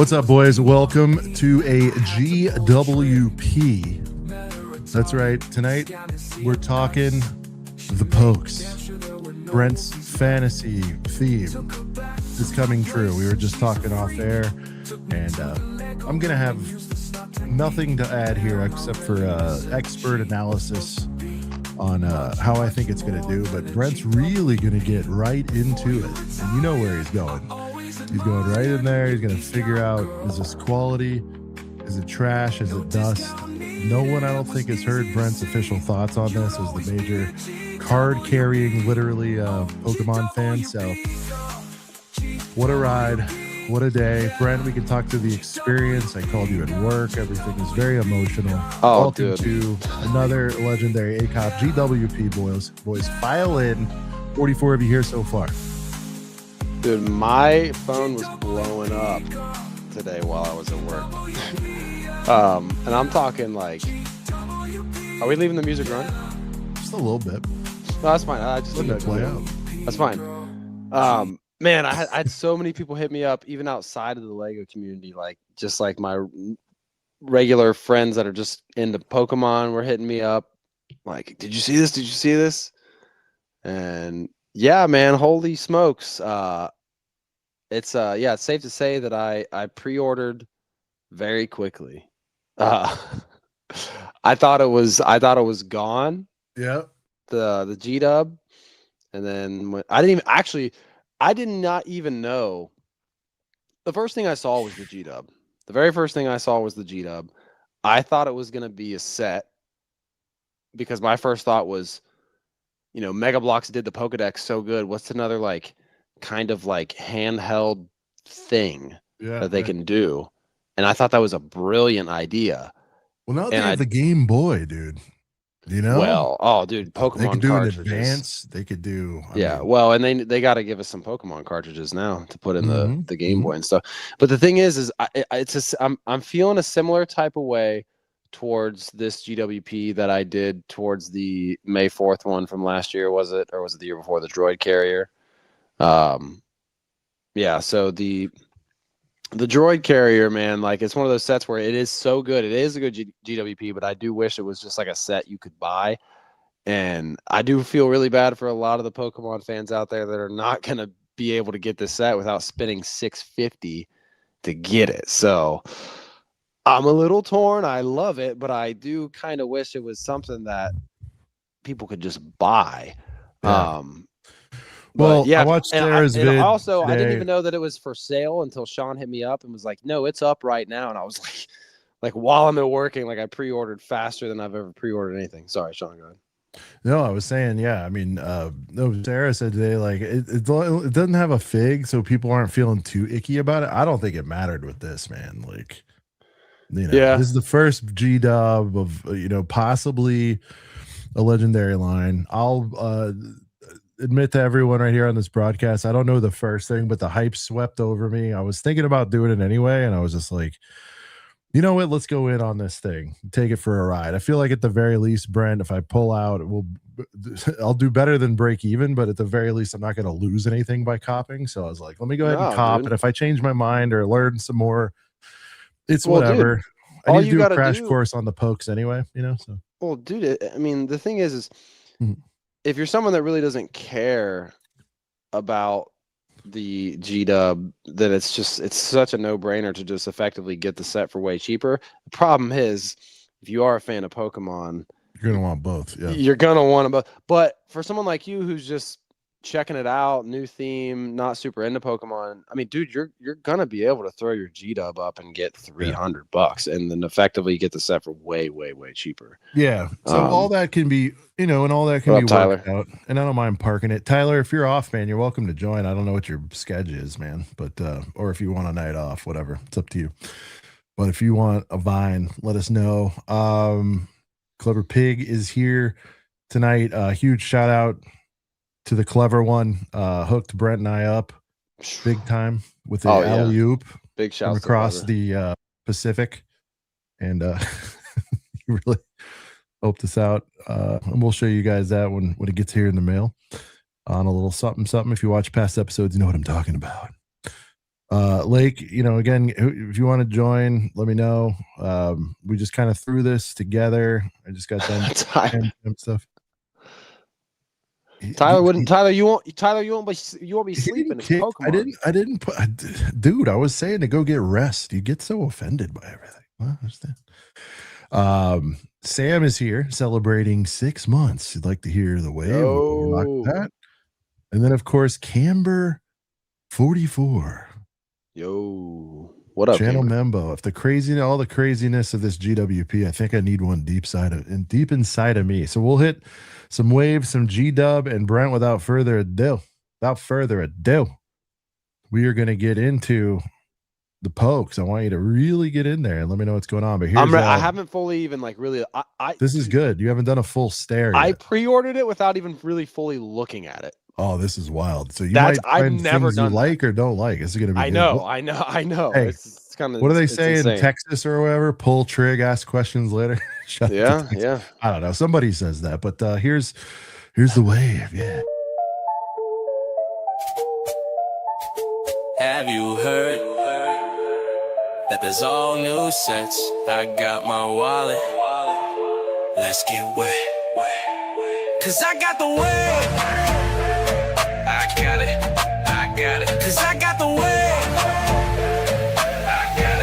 What's up, boys? Welcome to a GWP. That's right. Tonight, we're talking the Pokes. Brent's fantasy theme is coming true. We were just talking off air, and I'm going to have nothing to add here except for expert analysis on how I think it's going to do. But Brent's really going to get right into it, and you know where he's going. He's going right in there. He's going to figure out, is this quality? Is it trash? Is it dust? No one, I don't think, has heard Brent's official thoughts on this as the major card-carrying, literally, Pokemon fan. So, what a ride. What a day. Brent, we can talk to the experience. I called you at work. Everything is very emotional. Welcome to another legendary ACOP GWP, boys. Boys, file in. 44 of you here so far. Dude, my phone was blowing up today while I was at work. And I'm talking like, are we leaving the music run? Just a little bit. No, that's fine. I just didn't play out. That's fine. Man, I had so many people hit me up, even outside of the Lego community, like just like my regular friends that are just into Pokemon were hitting me up. Like, did you see this? Did you see this? And yeah, man, holy smokes. It's safe to say that I pre-ordered very quickly. I thought it was gone. Yeah. The G-Dub. And then I did not even know. The first thing I saw was the G-Dub. The very first thing I saw was the G-Dub. I thought it was going to be a set because my first thought was, you know, Mega Bloks did the Pokedex so good. What's another like kind of like handheld thing that they can do? And I thought that was a brilliant idea. Well, now they have the Game Boy, dude. You know? Well, dude, Pokemon they could do cartridges. An advance. They could do. Well, and they got to give us some Pokemon cartridges now to put in the Game Boy and stuff. But the thing is I'm feeling a similar type of way towards this GWP that I did towards the May 4th one from last year, was it? Or was it the year before, the Droid Carrier? So the Droid Carrier, man, like it's one of those sets where it is so good. It is a good GWP, but I do wish it was just like a set you could buy. And I do feel really bad for a lot of the Pokemon fans out there that are not going to be able to get this set without spending $650 to get it. So I'm a little torn. I love it, but I do kind of wish it was something that people could just buy. Yeah. Well, yeah, I watched Sarah's vid. Also, today. I didn't even know that it was for sale until Sean hit me up and was like, "No, it's up right now." And I was like while I'm at working, like I pre-ordered faster than I've ever pre-ordered anything. Sorry, Sean, go ahead. No, I was saying, yeah. I mean, no, Sarah said today, like it doesn't have a fig, so people aren't feeling too icky about it. I don't think it mattered with this, man. Like, you know, this is the first G-Dub of possibly a legendary line. I'll admit to everyone right here on this broadcast, I don't know the first thing, but the hype swept over me. I was thinking about doing it anyway, and I was just like, you know what? Let's go in on this thing. Take it for a ride. I feel like at the very least, Brent, if I pull out, I'll do better than break even, but at the very least, I'm not going to lose anything by copping. So I was like, let me go ahead and cop. Dude. And if I change my mind or learn some more, it's whatever. Dude, I need to do a crash course on the Pokes anyway, so. Well, dude, I mean, the thing is if you're someone that really doesn't care about the G-Dub, then it's such a no-brainer to just effectively get the set for way cheaper. The problem is, if you are a fan of Pokemon, you're gonna want both. Yeah, you're gonna want them both. But for someone like you who's just checking it out, new theme, not super into Pokemon, I mean, dude, you're gonna be able to throw your G-Dub up and get $300 and then effectively get the set for way, way, way cheaper. Yeah. So all that can be, and all that can be worked out. And I don't mind parking it. Tyler, if you're off, man, you're welcome to join. I don't know what your schedule is, man, but or if you want a night off, whatever, it's up to you. But if you want a Vine, let us know. Clever Pig is here tonight. Huge shout out to the clever one, hooked Brent and I up big time with the alley-oop. Big shout across the Pacific, and you really helped us out. And we'll show you guys that when it gets here in the mail on a little something. If you watch past episodes, you know what I'm talking about. Lake, again, if you want to join, let me know. We just kind of threw this together. I just got done stuff. Tyler, you won't be sleeping. It's Pokemon. I didn't put, dude, I was saying to go get rest. You get so offended by everything. I understand. Sam is here celebrating 6 months. You'd like to hear the way that. And then, of course, Camber 44. Yo, what up, Channel Camber? Membo? If all the craziness of this GWP, I think I need one deep inside of me. So we'll hit some waves, some G-Dub, and Brent. Without further ado, we are going to get into the pokes. I want you to really get in there and let me know what's going on. But here's I haven't fully even really. This is good. You haven't done a full stare yet. I pre-ordered it without even really fully looking at it. Oh, this is wild. So I've never done like or don't like. It's gonna be. I know. Hey, it's kind of. What do they say in Texas or wherever? Pull trig, ask questions later. Yeah. I don't know. Somebody says that, but here's the wave. Yeah. Have you heard that there's all new sets? I got my wallet. Let's get wet. Cause I got the wave. I got it. Cause I got the wave. I got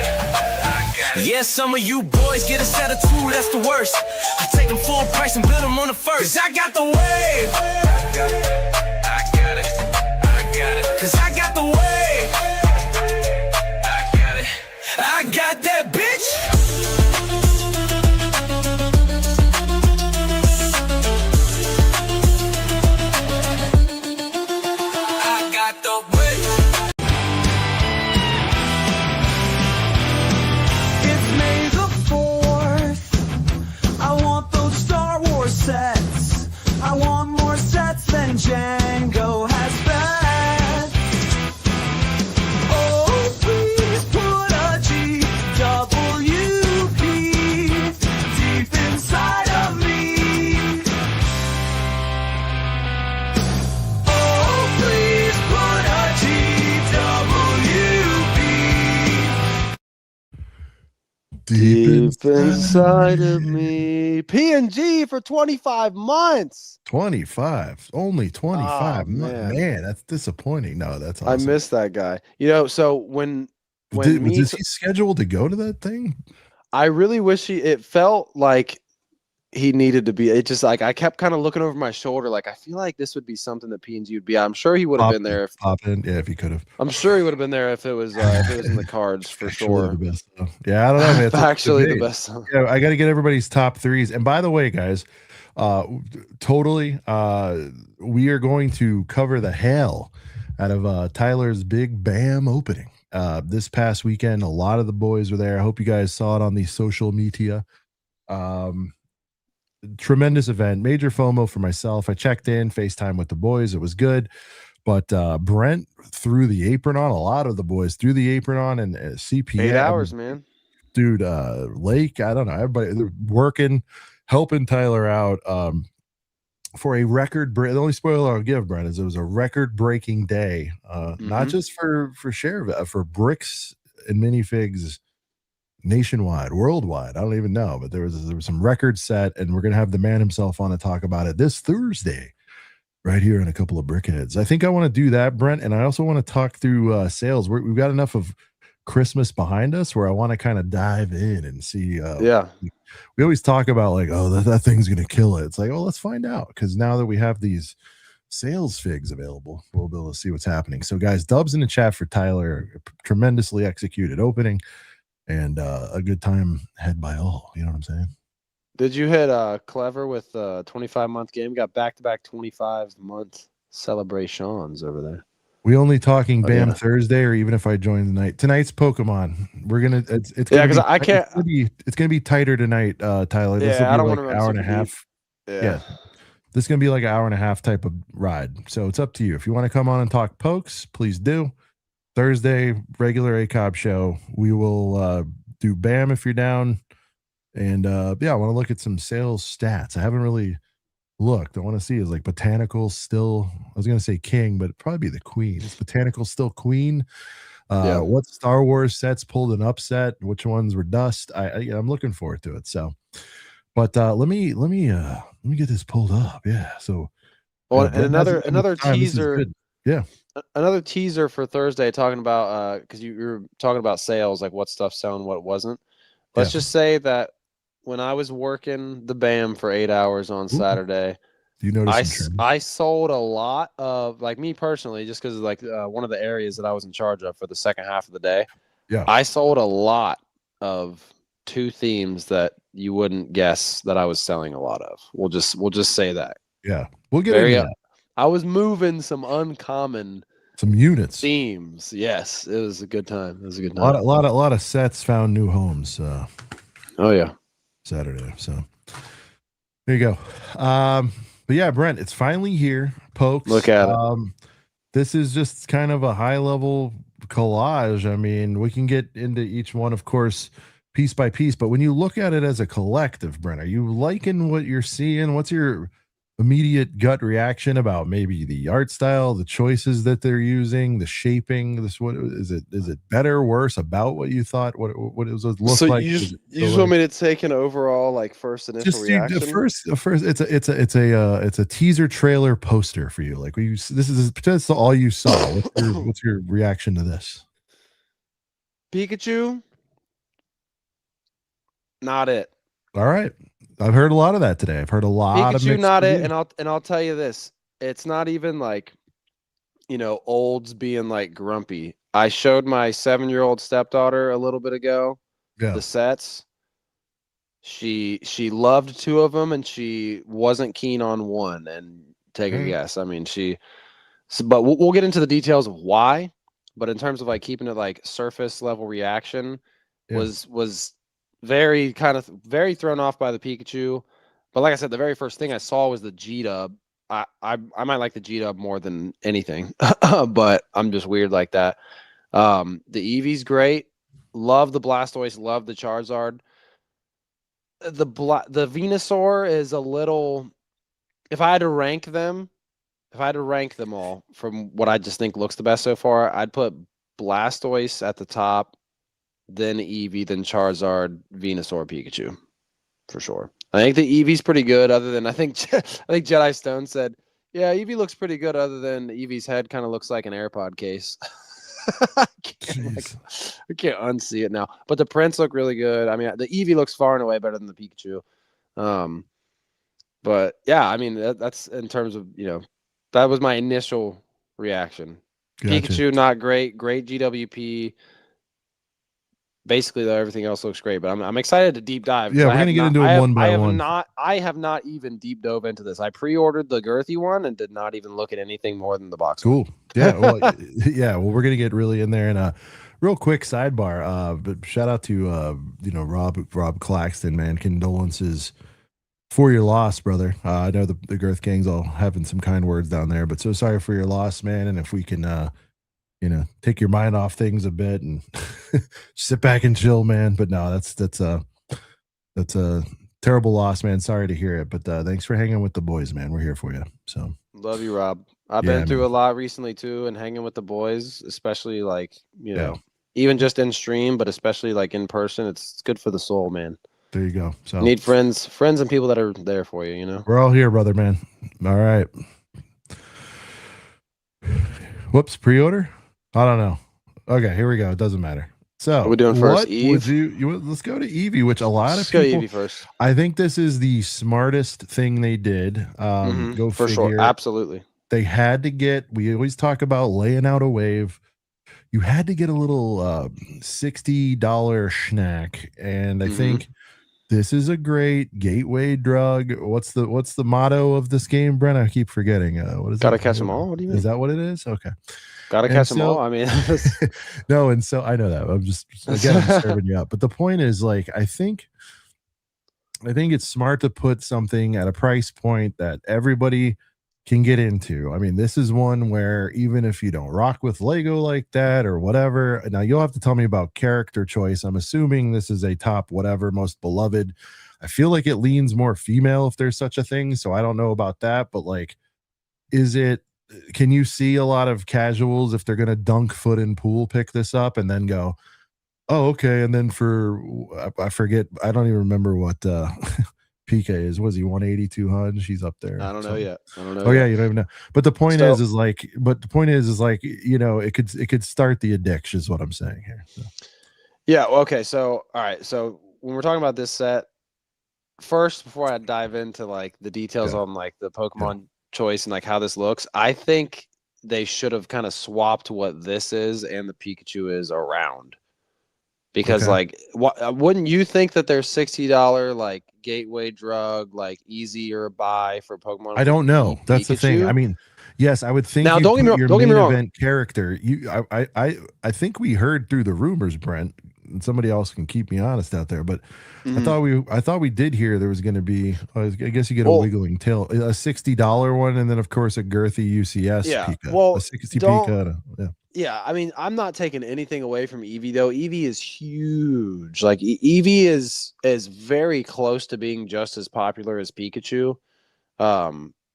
it. Yeah, some of you boys get a set of two, that's the worst. I take them full price and build them on the first. Cause I got the wave. I got it. Cause I got the wave. I got that bitch. Django has fed. Oh, please put a GWP deep inside of me. Oh, please put a GWP deep inside of me. P&G for 25 months. 25, only 25. Oh, man, that's disappointing. No, that's awesome. I miss that guy. So when was he scheduled to go to that thing? I really wish it felt like he needed to be. It just like I kept kind of looking over my shoulder, like I feel like this would be something that P&G would be. I'm sure he would have been there. If he could have. I'm sure he would have been there if it was in the cards for sure. The best, yeah, I don't know. Man. It's actually the best. Yeah, I got to get everybody's top threes. And by the way, guys. Totally. We are going to cover the hell out of Tyler's big BAM opening this past weekend. A lot of the boys were there. I hope you guys saw it on the social media. Tremendous event, major FOMO for myself. I checked in, FaceTime with the boys. It was good, but Brent threw the apron on. A lot of the boys threw the apron on, and CPM 8 hours, man. Dude, Lake, I don't know, everybody working, helping Tyler out for a record. The only spoiler I'll give, Brent, is it was a record-breaking day, not just for share, for bricks and minifigs nationwide, worldwide. I don't even know, but there was some records set, and we're gonna have the man himself on to talk about it this Thursday, right here in a couple of brickheads. I think I want to do that, Brent, and I also want to talk through sales. We've got enough of Christmas behind us where I want to kind of dive in and see. We always talk about like, oh, that thing's gonna kill it. It's like, oh, let's find out, because now that we have these sales figs available, we'll be able to see what's happening. So, guys, dubs in the chat for Tyler. Tremendously executed opening, and a good time had by all. You know what I'm saying? Did you hit Clever with 25-month game? Got back-to-back 25-month celebrations over there. We only talking BAM Thursday, or even if I join the night. Tonight's Pokemon. We're gonna. It's gonna because I can't. It's gonna be tighter tonight, Tyler. This will be like an hour and a half. Yeah. This is gonna be like an hour and a half type of ride. So it's up to you. If you want to come on and talk pokes, please do. Thursday, regular ACOB show. We will do BAM if you're down. And I want to look at some sales stats. I haven't really looked. I want to see is like Botanical still, I was going to say king, but it'd probably be the queen. Is Botanical still queen Yeah. What Star Wars sets pulled an upset? Which ones were dust? I'm looking forward to it. So, but let me get this pulled up. Yeah. So, Well, and Brent hasn't done much another time. This is teaser. good. Yeah. Another teaser for Thursday, talking about because you were talking about sales, like what stuff's selling, what wasn't. Let's Yeah. just say that when I was working the BAM for 8 hours on Saturday, You notice some trends? I sold a lot of, like, me personally, just because like one of the areas that I was in charge of for the second half of the day. Yeah. I sold a lot of 2 themes that you wouldn't guess that I was selling a lot of. We'll just say that. Yeah. We'll get Very into that. I was moving some uncommon Some units. themes. Yes, it was a good time. It was a good A lot, time. a lot of sets found new homes Oh yeah. Saturday. So there you go. But yeah, Brent, it's finally here. Pokes. Look at it. This is just kind of a high level collage. I mean, we can get into each one, of course, piece by piece, but when you look at it as a collective, Brent, are you liking what you're seeing? What's your immediate gut reaction about maybe the art style, the choices that they're using, the shaping? What is it? Is it better, worse, about what you thought? What it was look So like? you just want me to take an overall, like, first initial Just reaction? the first it's a teaser trailer poster for you. Like this is all you saw. What's your reaction to this? Pikachu, not it. All right. I've heard a lot of that today. I've heard a lot of Pikachu, mixed not it. reviews. And I'll tell you this. It's not even like, olds being like grumpy. I showed my 7-year-old stepdaughter a little bit ago Yeah. the sets. She loved 2 of them and she wasn't keen on one. And take a guess. I mean, but we'll get into the details of why. But in terms of like keeping it like surface level reaction, Yeah. was very very thrown off by the Pikachu. But like I said, the very first thing I saw was the G-Dub. I might like the G-Dub more than anything, but I'm just weird like that. The Eevee's great. Love the Blastoise. Love the Charizard. The Venusaur is a little. If I had to rank them all from what I just think looks the best so far, I'd put Blastoise at the top, then Eevee, then Charizard, Venusaur, Pikachu, for sure. I think the Eevee's pretty good. Other than I think Jedi Stone said, yeah, Eevee looks pretty good. Other than Eevee's head kind of looks like an AirPod case. I can't unsee it now. But the prints look really good. I mean, the Eevee looks far and away better than the Pikachu. But yeah, I mean that's in terms of that was my initial reaction. Gotcha. Pikachu not great. Great GWP. Basically, though, everything else looks great, but I'm excited to deep dive. Yeah, we're gonna get into it one by one. I have not even deep dove into this. I pre-ordered the Girthy one and did not even look at anything more than the box. Cool. Yeah. Well, yeah. Well, we're gonna get really in there. And real quick sidebar. But shout out to Rob Claxton, man. Condolences for your loss, brother. I know the Girth gang's all having some kind words down there, but so sorry for your loss, man. And if we can take your mind off things a bit and sit back and chill, man. But no, that's a terrible loss, man. Sorry to hear it, but thanks for hanging with the boys, man. We're here for you. So love you, Rob. I've been through a lot recently too, and hanging with the boys, especially like even just in stream, but especially like in person, it's good for the soul, man. There you go. So you need friends and people that are there for you. We're all here, brother, man. All right. Whoops, pre-order. I don't know. Okay, here we go. It doesn't matter. So what are we doing first? Would let's go to Eevee, which a lot of people. Let's go Eevee first. I think this is the smartest thing they did. Go for figure. Sure. Absolutely. They had to get. We always talk about laying out a wave. You had to get a little $60 snack, and I think this is a great gateway drug. What's the motto of this game, Brent? I keep forgetting. What is it? Gotta catch them all. What do you mean? Is that what it is? Okay. Gotta catch them all. I mean, no, and so I know that. I'm just again I'm serving you up. But the point is, like, I think it's smart to put something at a price point that everybody can get into. I mean, this is one where even if you don't rock with Lego like that or whatever, now you'll have to tell me about character choice. I'm assuming this is a top whatever most beloved. I feel like it leans more female if there's such a thing. So I don't know about that, but like, is it can you see a lot of casuals if they're going to dunk foot in pool pick this up and then go, oh, okay, and then for I forget, I don't even remember what PK is. Was he 180, 200? She's up there. I don't know yet. I don't know. Oh yet. yeah, you don't even know. But the point So- is like, you know, it could start the addiction is what I'm saying here. So. Yeah. Okay. So all right. So when we're talking about this set, first before I dive into like the details on like the Pokemon choice and like how this looks, I think they should have kind of swapped what this is and the Pikachu is around. Because like, wouldn't you think that their $60 like gateway drug, like easier buy for Pokemon? I don't know. That's the thing. I mean, yes, I would think. Now, don't get me wrong. Don't get me wrong. Event character. I think we heard through the rumors, Brent. And somebody else can keep me honest out there, but I thought we did hear there was going to be. I guess you get a wiggling tail, a $60 one, and then of course a Girthy UCS. Yeah. Pika, Well, a 60 Pika. Yeah. Yeah, I mean, I'm not taking anything away from Eevee though. Eevee is huge. Like Eevee is very close to being just as popular as Pikachu.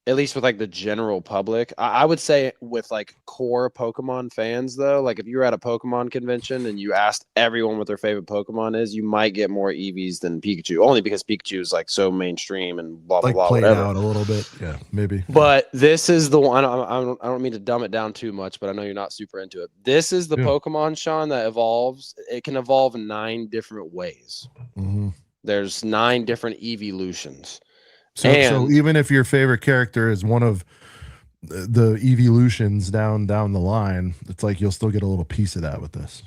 At least with like the general public. I would say with like core Pokemon fans though, like if you were at a Pokemon convention and you asked everyone what their favorite Pokemon is, you might get more Eevees than Pikachu, only because Pikachu is like so mainstream and blah blah Like blah. played whatever. out a little bit, yeah, maybe. But this is the one. I don't mean to dumb it down too much, but I know you're not super into it. This is the Pokemon, Sean, that evolves. It can evolve in 9 different ways. There's 9 different evolutions. So even if your favorite character is one of the evolutions down the line, it's like you'll still get a little piece of that with this.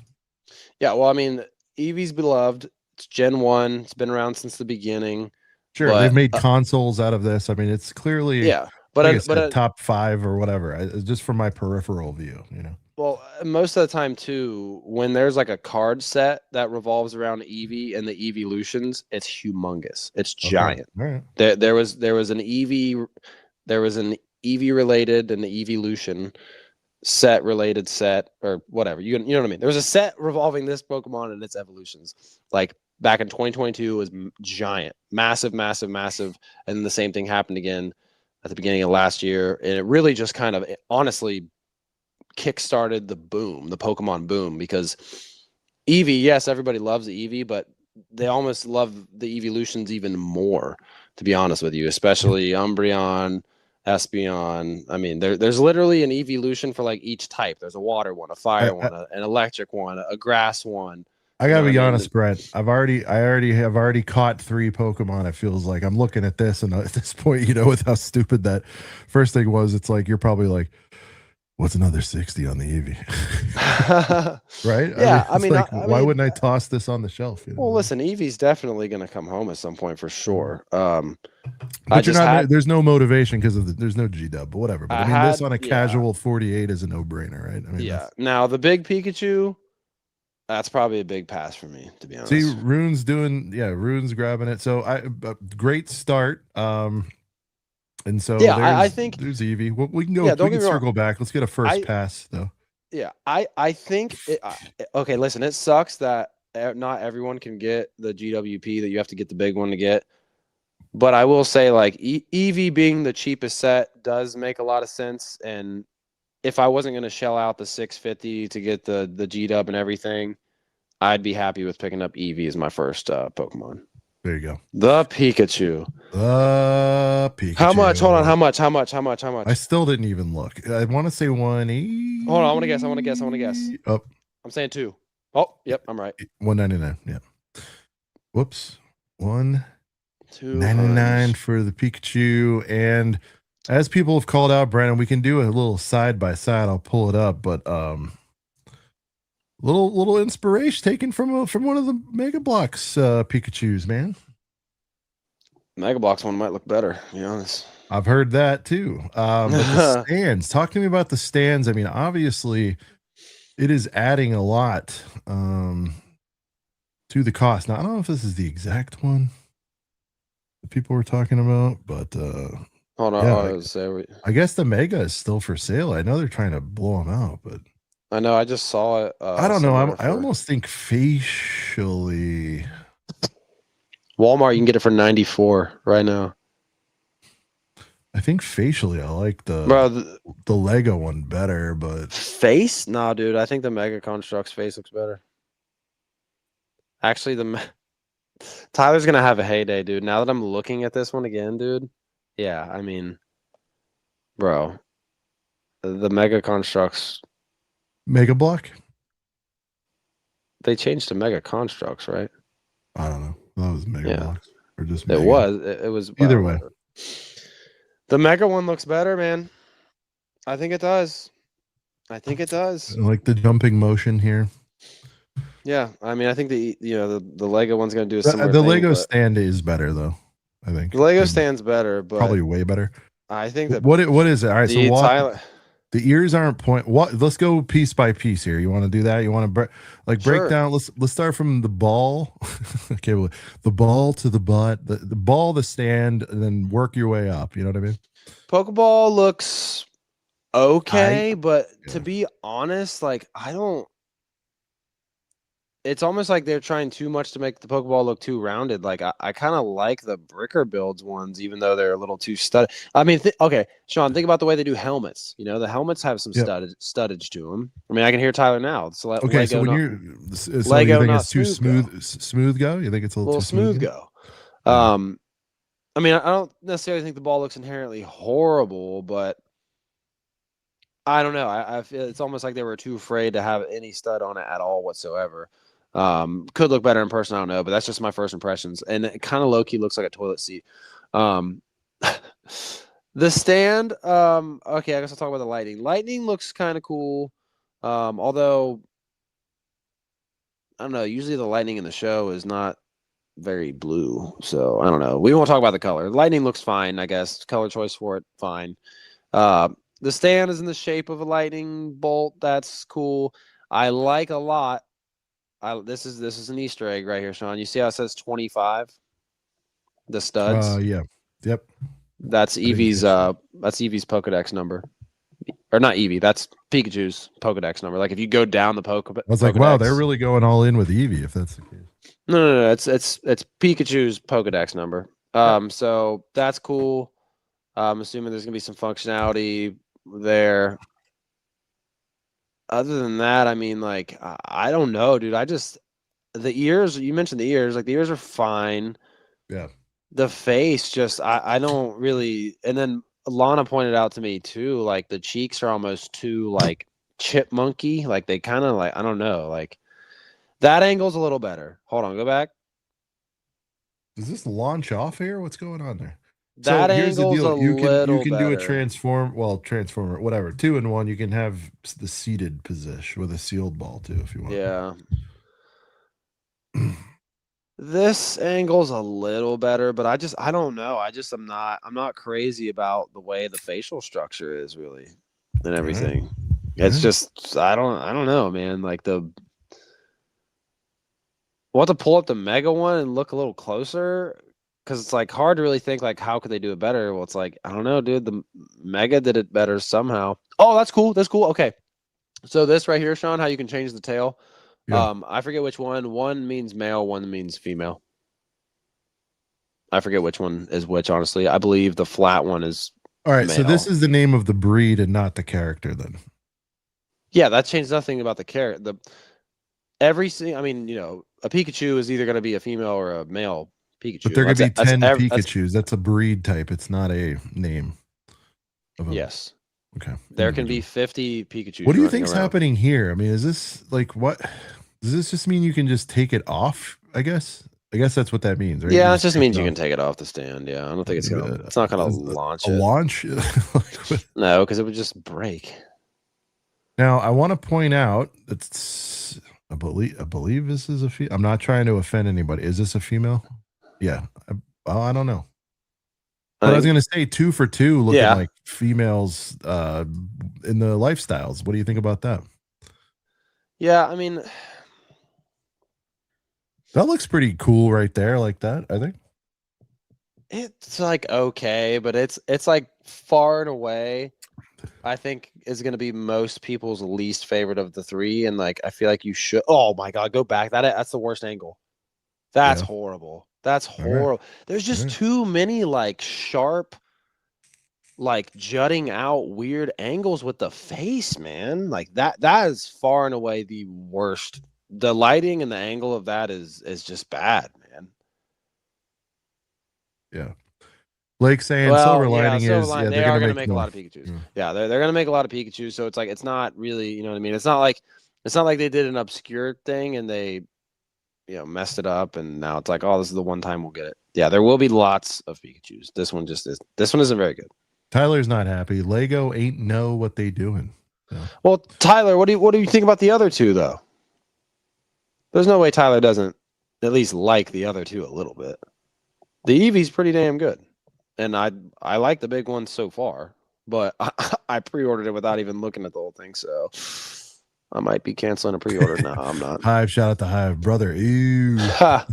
Yeah, well, I mean, Eevee's beloved. It's Gen 1. It's been around since the beginning. Sure, they've made consoles out of this. I mean, it's clearly but top 5 or whatever. Just from my peripheral view, you know. Well, most of the time too, when there's like a card set that revolves around Eevee and the Eeveelutions, it's humongous. It's giant. Right. There was an Eevee related and the Eeveelution related set or whatever. You know what I mean? There was a set revolving this Pokemon and its evolutions. Like back in 2022 was giant, massive, massive, massive, and then the same thing happened again at the beginning of last year, and it really just kind of honestly kickstarted the Pokemon boom, because Eevee, yes, everybody loves the Eevee, but they almost love the evolutions even more, to be honest with you, especially Umbreon, Espeon. I mean, there's literally an evolution for like each type. There's a water one, a fire one, an electric one, a grass one. I gotta be honest, Brett. I already have caught 3 Pokemon. It feels like I'm looking at this, and at this point, you know, with how stupid that first thing was, it's like you're probably like, what's another 60 on the Eevee? Right? Yeah, why wouldn't I toss this on the shelf? You know? Well, listen, Eevee's definitely going to come home at some point for sure. But there's no motivation because there's no G-Dub, but whatever. But I mean, this on a casual 48 is a no-brainer, right? I mean, Now the big Pikachu, that's probably a big pass for me, to be honest. See, Rune's grabbing it. So great start. And so I think there's Eevee. Well, we can go. We can circle back. Let's get a first pass though. Yeah, I think. Okay, listen. It sucks that not everyone can get the GWP. That you have to get the big one to get. But I will say, like Eevee being the cheapest set does make a lot of sense. And if I wasn't going to shell out the $650 to get the GW and everything, I'd be happy with picking up Eevee as my first Pokemon. There you go. The Pikachu. How much? Hold on. How much? I still didn't even look. I want to say 180. Hold on. I want to guess. Oh, I'm saying 2. Oh, yep. I'm right. 199. Yeah. Whoops. 199 for the Pikachu. And as people have called out, Brandon, we can do a little side by side. I'll pull it up, but little inspiration taken from one of the Mega Bloks Pikachus, man. Mega Bloks one might look better, to be honest. I've heard that too. But the stands. Talk to me about the stands. I mean, obviously, it is adding a lot to the cost. Now, I don't know if this is the exact one that people were talking about, but hold on. I guess the Mega is still for sale. I know they're trying to blow them out, but I know. I just saw it. I don't know. I almost think facially. Walmart, you can get it for $94 right now. I think facially, I like Bro, the Lego one better, but face? Nah, dude. I think the Mega Construct's face looks better. Actually, Tyler's gonna have a heyday, dude. Now that I'm looking at this one again, dude. Yeah, I mean, bro, the Mega Constructs. Mega Block. They changed to Mega Constructs, right? I don't know. That was Mega Yeah, Blocks or just it Mega. was. It was. Either way. Whatever. The Mega one looks better, man. I think it does. I think it does. I like the jumping motion here. Yeah, I mean, I think the Lego one's gonna do a similar The thing. Lego but stand is better though. I think the Lego stand's better, but probably way better. I think that What is it? All right, so Tyler. The ears aren't point. What? Let's go piece by piece here. You want to do that? You want to break Sure. down? Let's start from the ball. Okay, well, the ball to the butt, the ball, the stand, and then work your way up. You know what I mean? Pokeball looks okay, but to be honest, like I don't. It's almost like they're trying too much to make the Pokeball look too rounded. Like I kind of like the Bricker builds ones, even though they're a little too stud. I mean, okay, Sean, think about the way they do helmets. You know, the helmets have some studdage to them. I mean, I can hear Tyler now. So okay, Lego so when not, Lego, you think not it's too smooth smooth go? You think it's a little too smooth go. Yeah. I mean, I don't necessarily think the ball looks inherently horrible, but I don't know. I feel it's almost like they were too afraid to have any stud on it at all whatsoever. Could look better in person, I don't know, but that's just my first impressions. And it kind of low-key looks like a toilet seat. The stand, okay, I guess I'll talk about the lighting. Lightning looks kind of cool. Although I don't know, usually the lightning in the show is not very blue. So I don't know. We won't talk about the color. Lightning looks fine, I guess. Color choice for it, fine. The stand is in the shape of a lightning bolt. That's cool. I like a lot. This is an Easter egg right here, Sean. You see how it says 25? The studs. Yeah. Yep. That's Eevee's. That's Eevee's Pokedex number, or not Eevee. That's Pikachu's Pokedex number. Like if you go down the Pokedex. I was like, wow, they're really going all in with Eevee. If that's the case. No. It's Pikachu's Pokedex number. So that's cool. I'm assuming there's gonna be some functionality there. Other than that, I mean, like, I don't know, dude. The ears, you mentioned the ears, like the ears are fine. Yeah. The face, just, I don't really, and then Lana pointed out to me too, like the cheeks are almost too like chipmunky. Like they kind of like, I don't know, like that angle's a little better. Hold on, go back. Does this launch off here? What's going on there? That so here's the angle's deal. a You little can do a better. transformer, whatever. 2-in-1. You can have the seated position with a sealed ball too, if you want. Yeah. This angle's a little better, but I don't know. I'm not crazy about the way the facial structure is really and everything. It's just I don't know, man. Like we'll have to pull up the Mega one and look a little closer. Because it's like hard to really think like how could they do it better? Well, it's like I don't know, dude. The Mega did it better somehow. Oh, that's cool. That's cool. Okay, so this right here, Sean, how you can change the tail. Yeah. I forget which one. One means male. One means female. I forget which one is which. Honestly, I believe the flat one is. All right. male. So this is the name of the breed and not the character, then. Yeah, that changed nothing about the character. I mean, a Pikachu is either going to be a female or a male Pikachu. But there could be 10 Pikachus. That's a breed type. It's not a name. Yes. Okay. There can be 50 Pikachu. What do you think's happening here? I mean, is this like what? Does this just mean you can just take it off? I guess that's what that means, right? Yeah, it just means you can take it off the stand. Yeah, I don't think it's not gonna launch a launch. No, because it would just break. Now, I want to point out that I believe this is a female. I'm not trying to offend anybody. Is this a female? Yeah. I don't know. But I was going to say 2 for 2 looking like females in the lifestyles. What do you think about that? Yeah, I mean, that looks pretty cool right there, like that, I think. It's like okay, but it's like far and away, I think is going to be most people's least favorite of the 3, and like I feel like you should. Oh my god, go back. That's the worst angle. That's horrible. That's horrible. There's just too many like sharp like jutting out weird angles with the face, man. Like that is far and away the worst. The lighting and the angle of that is just bad, man. Yeah. Blake saying Well, silver yeah, lining Silver is Line, they they're are gonna going to make make a more. lot of Pikachus. Yeah. Yeah, they're going to make a lot of Pikachus. So it's like it's not really, you know what I mean. It's not like they did an obscure thing and they messed it up and now it's like, oh, this is the one time we'll get it. Yeah, there will be lots of Pikachus. This one isn't very good. Tyler's not happy. Lego ain't know what they doing. So. Well, Tyler, what do you think about the other two though? There's no way Tyler doesn't at least like the other two a little bit. The Eevee's pretty damn good, and I like the big one so far, but I pre-ordered it without even looking at the whole thing, so I might be canceling a pre-order. No, I'm not. Hive, shout out to Hive, brother. Ew. Ha.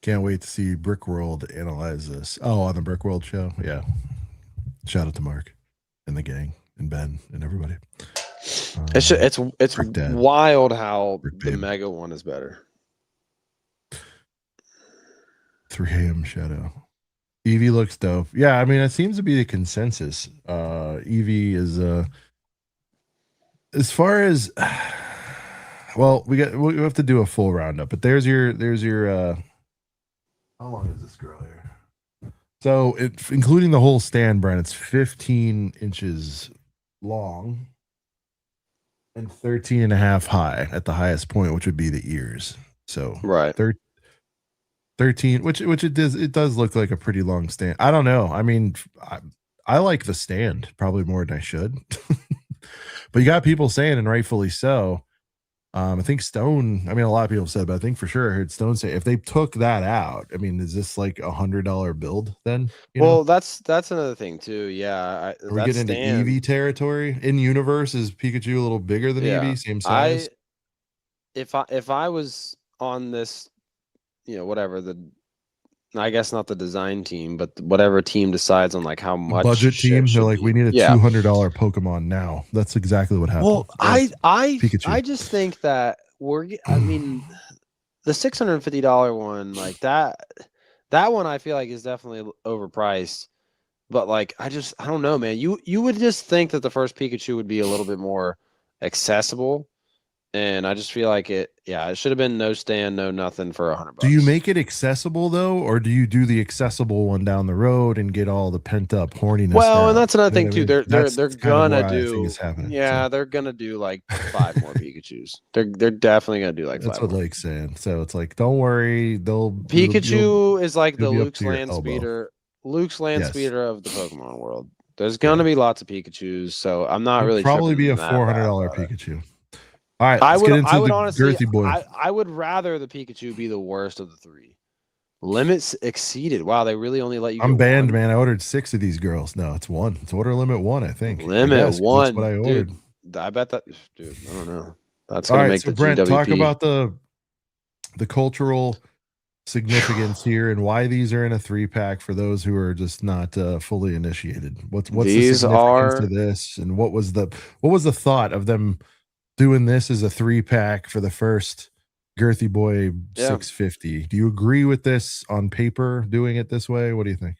Can't wait to see Brickworld analyze this. Oh, on the Brickworld show. Yeah. Shout out to Mark and the gang and Ben and everybody. It's wild how Brick the babe. Mega one is better. 3 a.m. shadow. Eevee looks dope. Yeah, I mean, it seems to be the consensus. Eevee is as far as well, we have to do a full roundup, but there's your how long is this girl here? So including the whole stand, Brian, it's 15 inches long and 13 and a half high at the highest point, which would be the ears. So Right. 13, which it does look like a pretty long stand. I don't know. I mean, I like the stand probably more than I should. But you got people saying, and rightfully so. I think Stone, a lot of people said, but I think for sure I heard Stone say if they took that out, I mean, is this like $100 build then? Well, that's another thing too. Yeah. Are we getting into Eevee territory? In universe, is Pikachu a little bigger than Eevee? Same size? If I was on this, whatever I guess not the design team, but whatever team decides on like how much budget team, they're like, we need a $200 Pokemon now. That's exactly what happened. Well, Pikachu. I just think that the $650 one, like that one, I feel like is definitely overpriced. But like, I don't know, man. You would just think that the first Pikachu would be a little bit more accessible. And I just feel like it should have been no stand, no nothing for $100. Do you make it accessible though, or do you do the accessible one down the road and get all the pent up horniness? Well, down? and that's another thing too. They're gonna do. Yeah, they're gonna do like 5 more Pikachus. They're definitely gonna do like 5. That's what Lake's saying. So it's like, don't worry, Pikachu is like the you'll be up Luke's to your land elbow. speeder. Luke's land Yes. speeder of the Pokemon world. There's gonna be lots of Pikachus, so I'm not really probably be a tripping that $400 bad about it. Pikachu. All right, I let's get into would the honestly, Girthy boy. I would rather the Pikachu be the worst of the 3. Limits exceeded. Wow, they really only let you. I'm get banned, 1? man. I ordered 6 of these girls. No, it's 1. It's order limit 1, I think. Limit 1. That's what I ordered. Dude, I bet that. Dude, I don't know. That's All gonna right, make so the Brent, GWP. talk about the cultural significance here and why these are in a 3-pack for those who are just not fully initiated. What's These the significance of this, and what was the thought of them doing this as a 3-pack for the first Girthy Boy 650? Do you agree with this on paper, doing it this way? What do you think?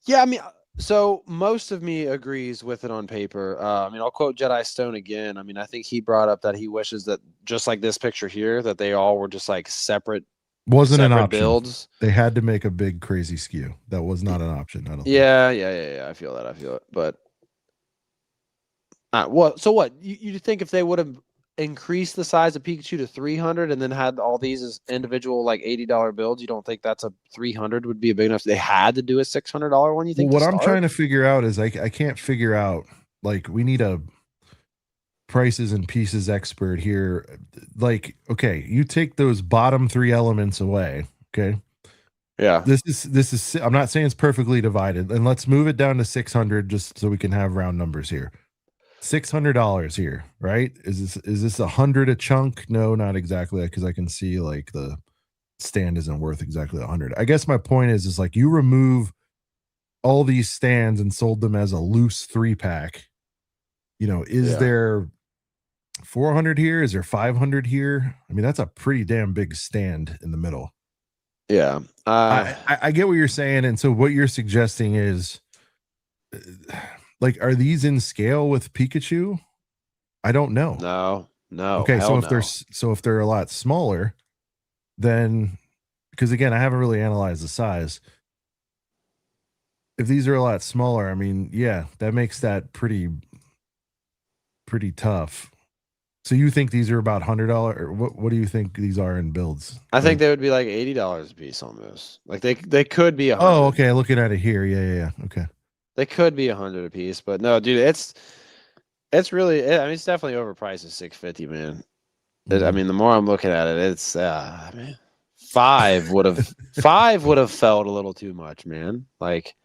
Yeah, I mean, so most of me agrees with it on paper. I'll quote Jedi Stone again. I mean, I think he brought up that he wishes that just like this picture here, that they all were just like separate. Wasn't an option. Builds. They had to make a big crazy skew. That was not an option. I don't. Yeah. I feel it. But so what? You think if they would have increased the size of Pikachu to 300 and then had all these as individual like $80 builds, you don't think that's a 300 would be a big enough? They had to do a $600 one. You think? Well, what I'm trying to figure out is I can't figure out, like, we need a prices and pieces expert here. Like, okay, you take those bottom 3 elements away. Okay. Yeah. This is I'm not saying it's perfectly divided, and let's move it down to 600 just so we can have round numbers here. $600 here, right? Is this 100 a chunk? No, not exactly, because I can see like the stand isn't worth exactly 100. I guess my point is like, you remove all these stands and sold them as a loose 3-pack. Is there 400 here? Is there 500 here? I mean, that's a pretty damn big stand in the middle. Yeah. I get what you're saying. And so what you're suggesting is like, are these in scale with Pikachu? I don't know. No. Okay, so hell no. if they're a lot smaller, then because again, I haven't really analyzed the size. If these are a lot smaller, I mean, yeah, that makes that pretty tough. So you think these are about $100? Or what do you think these are in builds? I think they would be like $80 a piece almost. Like they could be 100. Oh, okay. Looking at it here, yeah. Okay. They could be 100 a piece, but no, dude, it's really. I mean, it's definitely overpriced at $650, man. I mean, the more I'm looking at it, it's man, five would have felt a little too much, man. Like,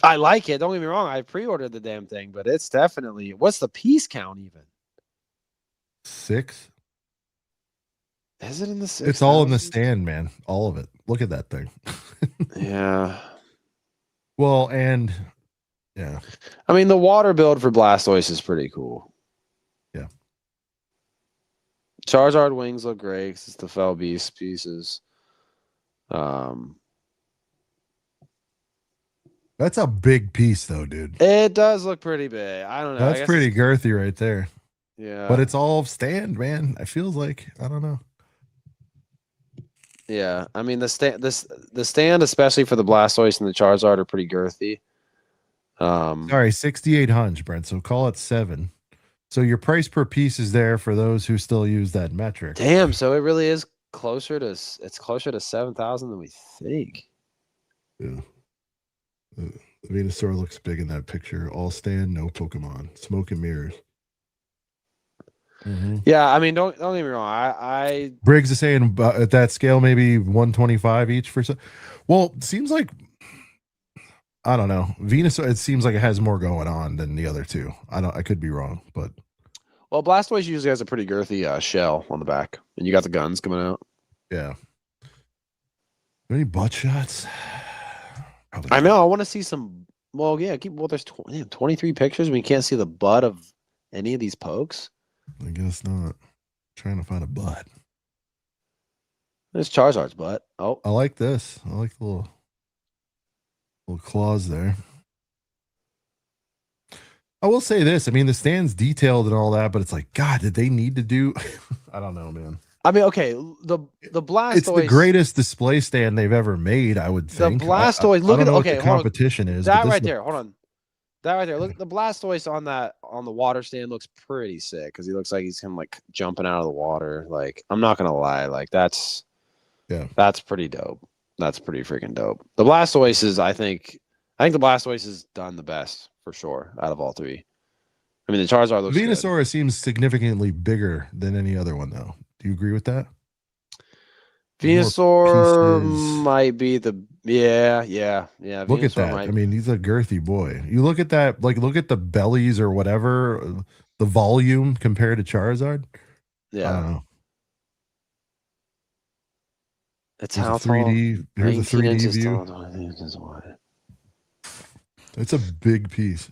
I like it. Don't get me wrong. I pre-ordered the damn thing, but it's definitely. What's the piece count even? 6. Is it in the 6? It's all in the stand, man. All of it. Look at that thing. Yeah. Well, and yeah. I mean, the water build for Blastoise is pretty cool. Yeah. Charizard wings look great because it's the Fell Beast pieces. That's a big piece, though, dude. It does look pretty big. I don't know. That's pretty girthy right there. Yeah. But it's all stand, man. It feels like, I don't know. Yeah, I mean the stand, especially for the Blastoise and the Charizard, are pretty girthy. Sorry, 6,800, Brent. So call it 7. So your price per piece is there for those who still use that metric. Damn, so it really is closer to 7,000 than we think. Yeah. The Venusaur looks big in that picture. All stand, no Pokemon. Smoke and mirrors. Yeah, I mean, don't get me wrong. I Briggs is saying at that scale, maybe 125 each for some. Well, it seems like, I don't know. Venusaur, it seems like it has more going on than the other two. I could be wrong, but Blastoise usually has a pretty girthy shell on the back, and you got the guns coming out. Yeah. Any butt shots? Probably I know. I want to see some. Well, yeah. There's 23 pictures. We can't see the butt of any of these pokes. I guess not. I'm trying to find a butt. There's Charizard's butt. Oh, I like this. I like the little claws there. I will say this. I mean, the stand's detailed and all that, but it's like, God, did they need to do? I don't know, man. I mean, okay, the Blastoise. It's the greatest display stand they've ever made, I would think. The Blastoise. Look at the what the competition is. That right there. Hold on. That right there. Look, the Blastoise on the water stand looks pretty sick because he looks like he's him like jumping out of the water. Like, I'm not gonna lie, like that's pretty dope. That's pretty freaking dope. The Blastoise is, I think the Blastoise is done the best for sure out of all three. I mean, the Charizard looks Venusaur good. seems significantly bigger than any other one, though. Do you agree with that? Venusaur might be the yeah. Look Venusaur at that. I mean, he's a girthy boy. You look at that, like look at the bellies or whatever, the volume compared to Charizard. Yeah. I don't know. It's how 3D. Here's a 3D view. Tall. It's a big piece.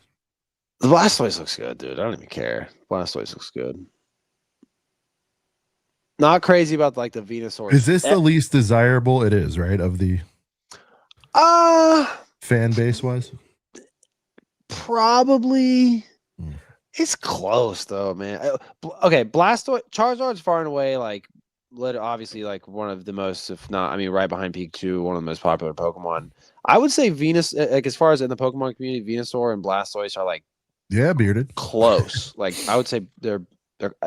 The Blastoise looks good, dude. I don't even care. Blastoise looks good. Not crazy about like the Venusaur. Is this the least desirable? It is, right? Of the fan base wise? Probably. It's close though, man. Okay, Blastoise, Charizard's far and away like obviously like one of the most, if not, I mean, right behind Pikachu, one of the most popular Pokemon. I would say Venus, like as far as in the Pokemon community, Venusaur and Blastoise are like bearded close. Like I would say they're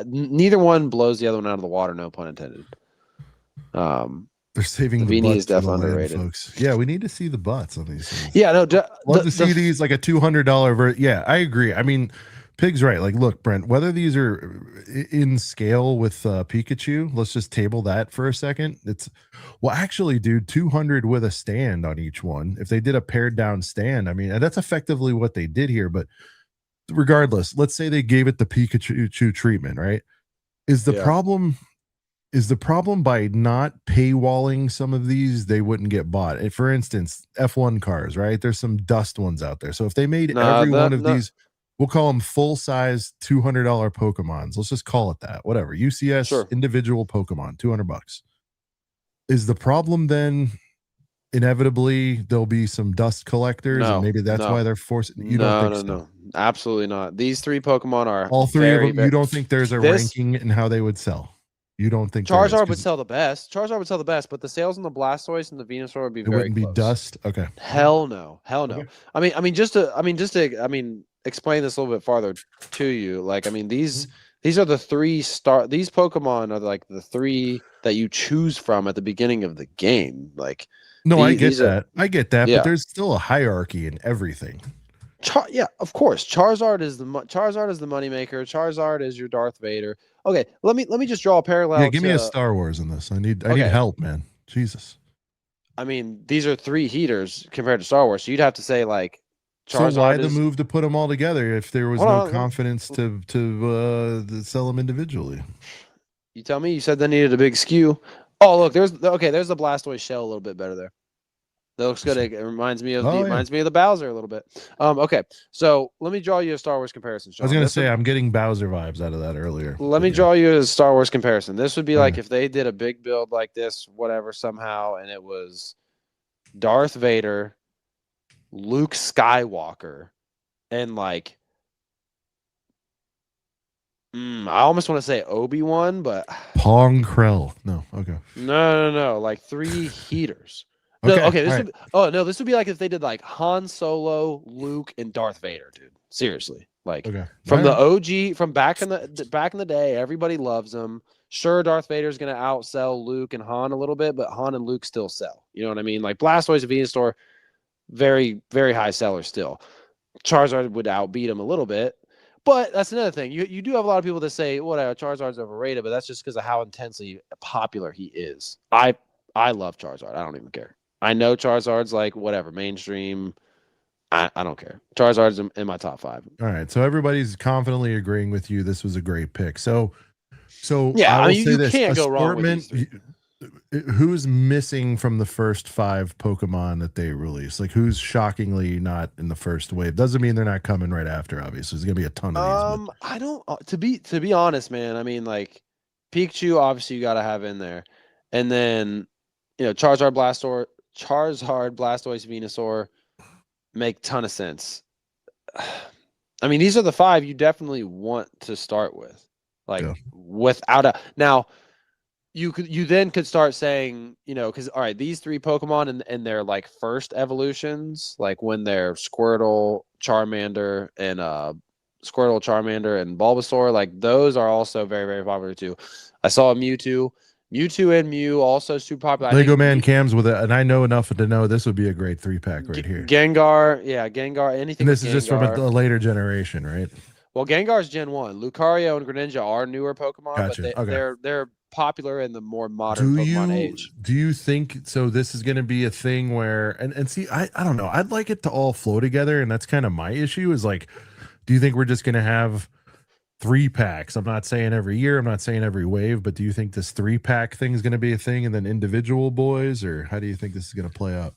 neither one blows the other one out of the water, no pun intended. They're saving the butts is definitely underrated, folks. Yeah, we need to see the butts on these things. Yeah, no, love to see these like a $200 yeah, I agree. I mean, Pig's right. Like, look, Brent, whether these are in scale with Pikachu, let's just table that for a second. It's actually, dude, 200 with a stand on each one. If they did a pared down stand, I mean, that's effectively what they did here. But regardless, let's say they gave it the Pikachu treatment, right? Is the problem by not paywalling some of these, they wouldn't get bought? And for instance, F1 cars, right? There's some dust ones out there. So if they made every one of these, we'll call them full-size $200 Pokemons. Let's just call it that. Whatever. UCS individual Pokemon, $200. Is the problem then inevitably there'll be some dust collectors, and No, maybe that's no, why they're forcing. You don't think so? no, absolutely not. These three Pokemon are All three of very, them. You very. don't think there's a This ranking in how they would sell? You don't think there is? Charizard would 'Cause sell the best. Charizard would sell the best, but the sales on the Blastoise and the Venusaur would be it very wouldn't be close. dust. Okay. Hell no, hell no. Okay. Just to explain this a little bit farther to you. Like, I mean, these are the these Pokemon are like the three that you choose from at the beginning of the game. Like, No, I get these are, that. I get that, but yeah. there's still a hierarchy in everything. Yeah, of course. Charizard is the moneymaker. Charizard is your Darth Vader. Okay, let me just draw a parallel. Yeah, give me a to, Star Wars in this. I need Okay. help, man. Jesus. I mean, these are three heaters compared to Star Wars. So you'd have to say like Charizard So why the is, move to put them all together if there was Hold no on, confidence to sell them individually? You tell me. You said they needed a big skew. Oh, look, there's the Blastoise shell a little bit better there. That looks good. It reminds me of the Bowser a little bit. Okay, so let me draw you a Star Wars comparison, Sean. I was gonna say I'm getting Bowser vibes out of that earlier. Let me draw you a Star Wars comparison. This would be like Okay. if they did a big build like this, whatever, somehow, and it was Darth Vader, Luke Skywalker, and like I almost want to say Obi-Wan, but Pong Krell. No, okay. no, like three heaters. Okay, No, okay. this This would be like if they did like Han Solo, Luke, and Darth Vader, dude. Seriously, like Okay. from the All OG, from back in the day, everybody loves them. Sure, Darth Vader's gonna outsell Luke and Han a little bit, but Han and Luke still sell. You know what I mean? Like Blastoise and Venusaur, very, very high sellers still. Charizard would outbeat him a little bit, but that's another thing. You do have a lot of people that say, "Whatever, Charizard's overrated," but that's just because of how intensely popular he is. I love Charizard. I don't even care. I know Charizard's like whatever mainstream. I don't care. Charizard's in my top 5. right. So everybody's confidently agreeing with you. This was a great pick. So Yeah, I will you say this: can't go wrong with assortment. these Who's missing from the first 5 Pokemon that they released? Like, who's shockingly not in the first wave? Doesn't mean they're not coming right after. Obviously, there's gonna be a ton of these. I don't. To be honest, man. I mean, like Pikachu, obviously you got to have in there, and then Charizard, Blastoise, Venusaur make ton of sense. I mean, these are the 5 you definitely want to start with, like without a now. You then could start saying, because all right, these 3 Pokemon and their like first evolutions, like when they're Squirtle, Charmander, and Bulbasaur, like those are also very, very popular too. I saw a Mewtwo and Mew also super popular. Lego Man Cams with it, and I know enough to know this would be a great 3-pack right here. Gengar, anything. And this is Gengar. just from a later generation, right? Well, Gengar's Gen 1. Lucario and Greninja are newer Pokemon, Gotcha. but they're popular in the more modern Pokemon age. Do you think so? This is going to be a thing where and see, I don't know. I'd like it to all flow together, and that's kind of my issue. Is like, do you think we're just going to have 3-packs? I'm not saying every year. I'm not saying every wave, but do you think this 3-pack thing is going to be a thing, and then individual boys, or how do you think this is going to play out?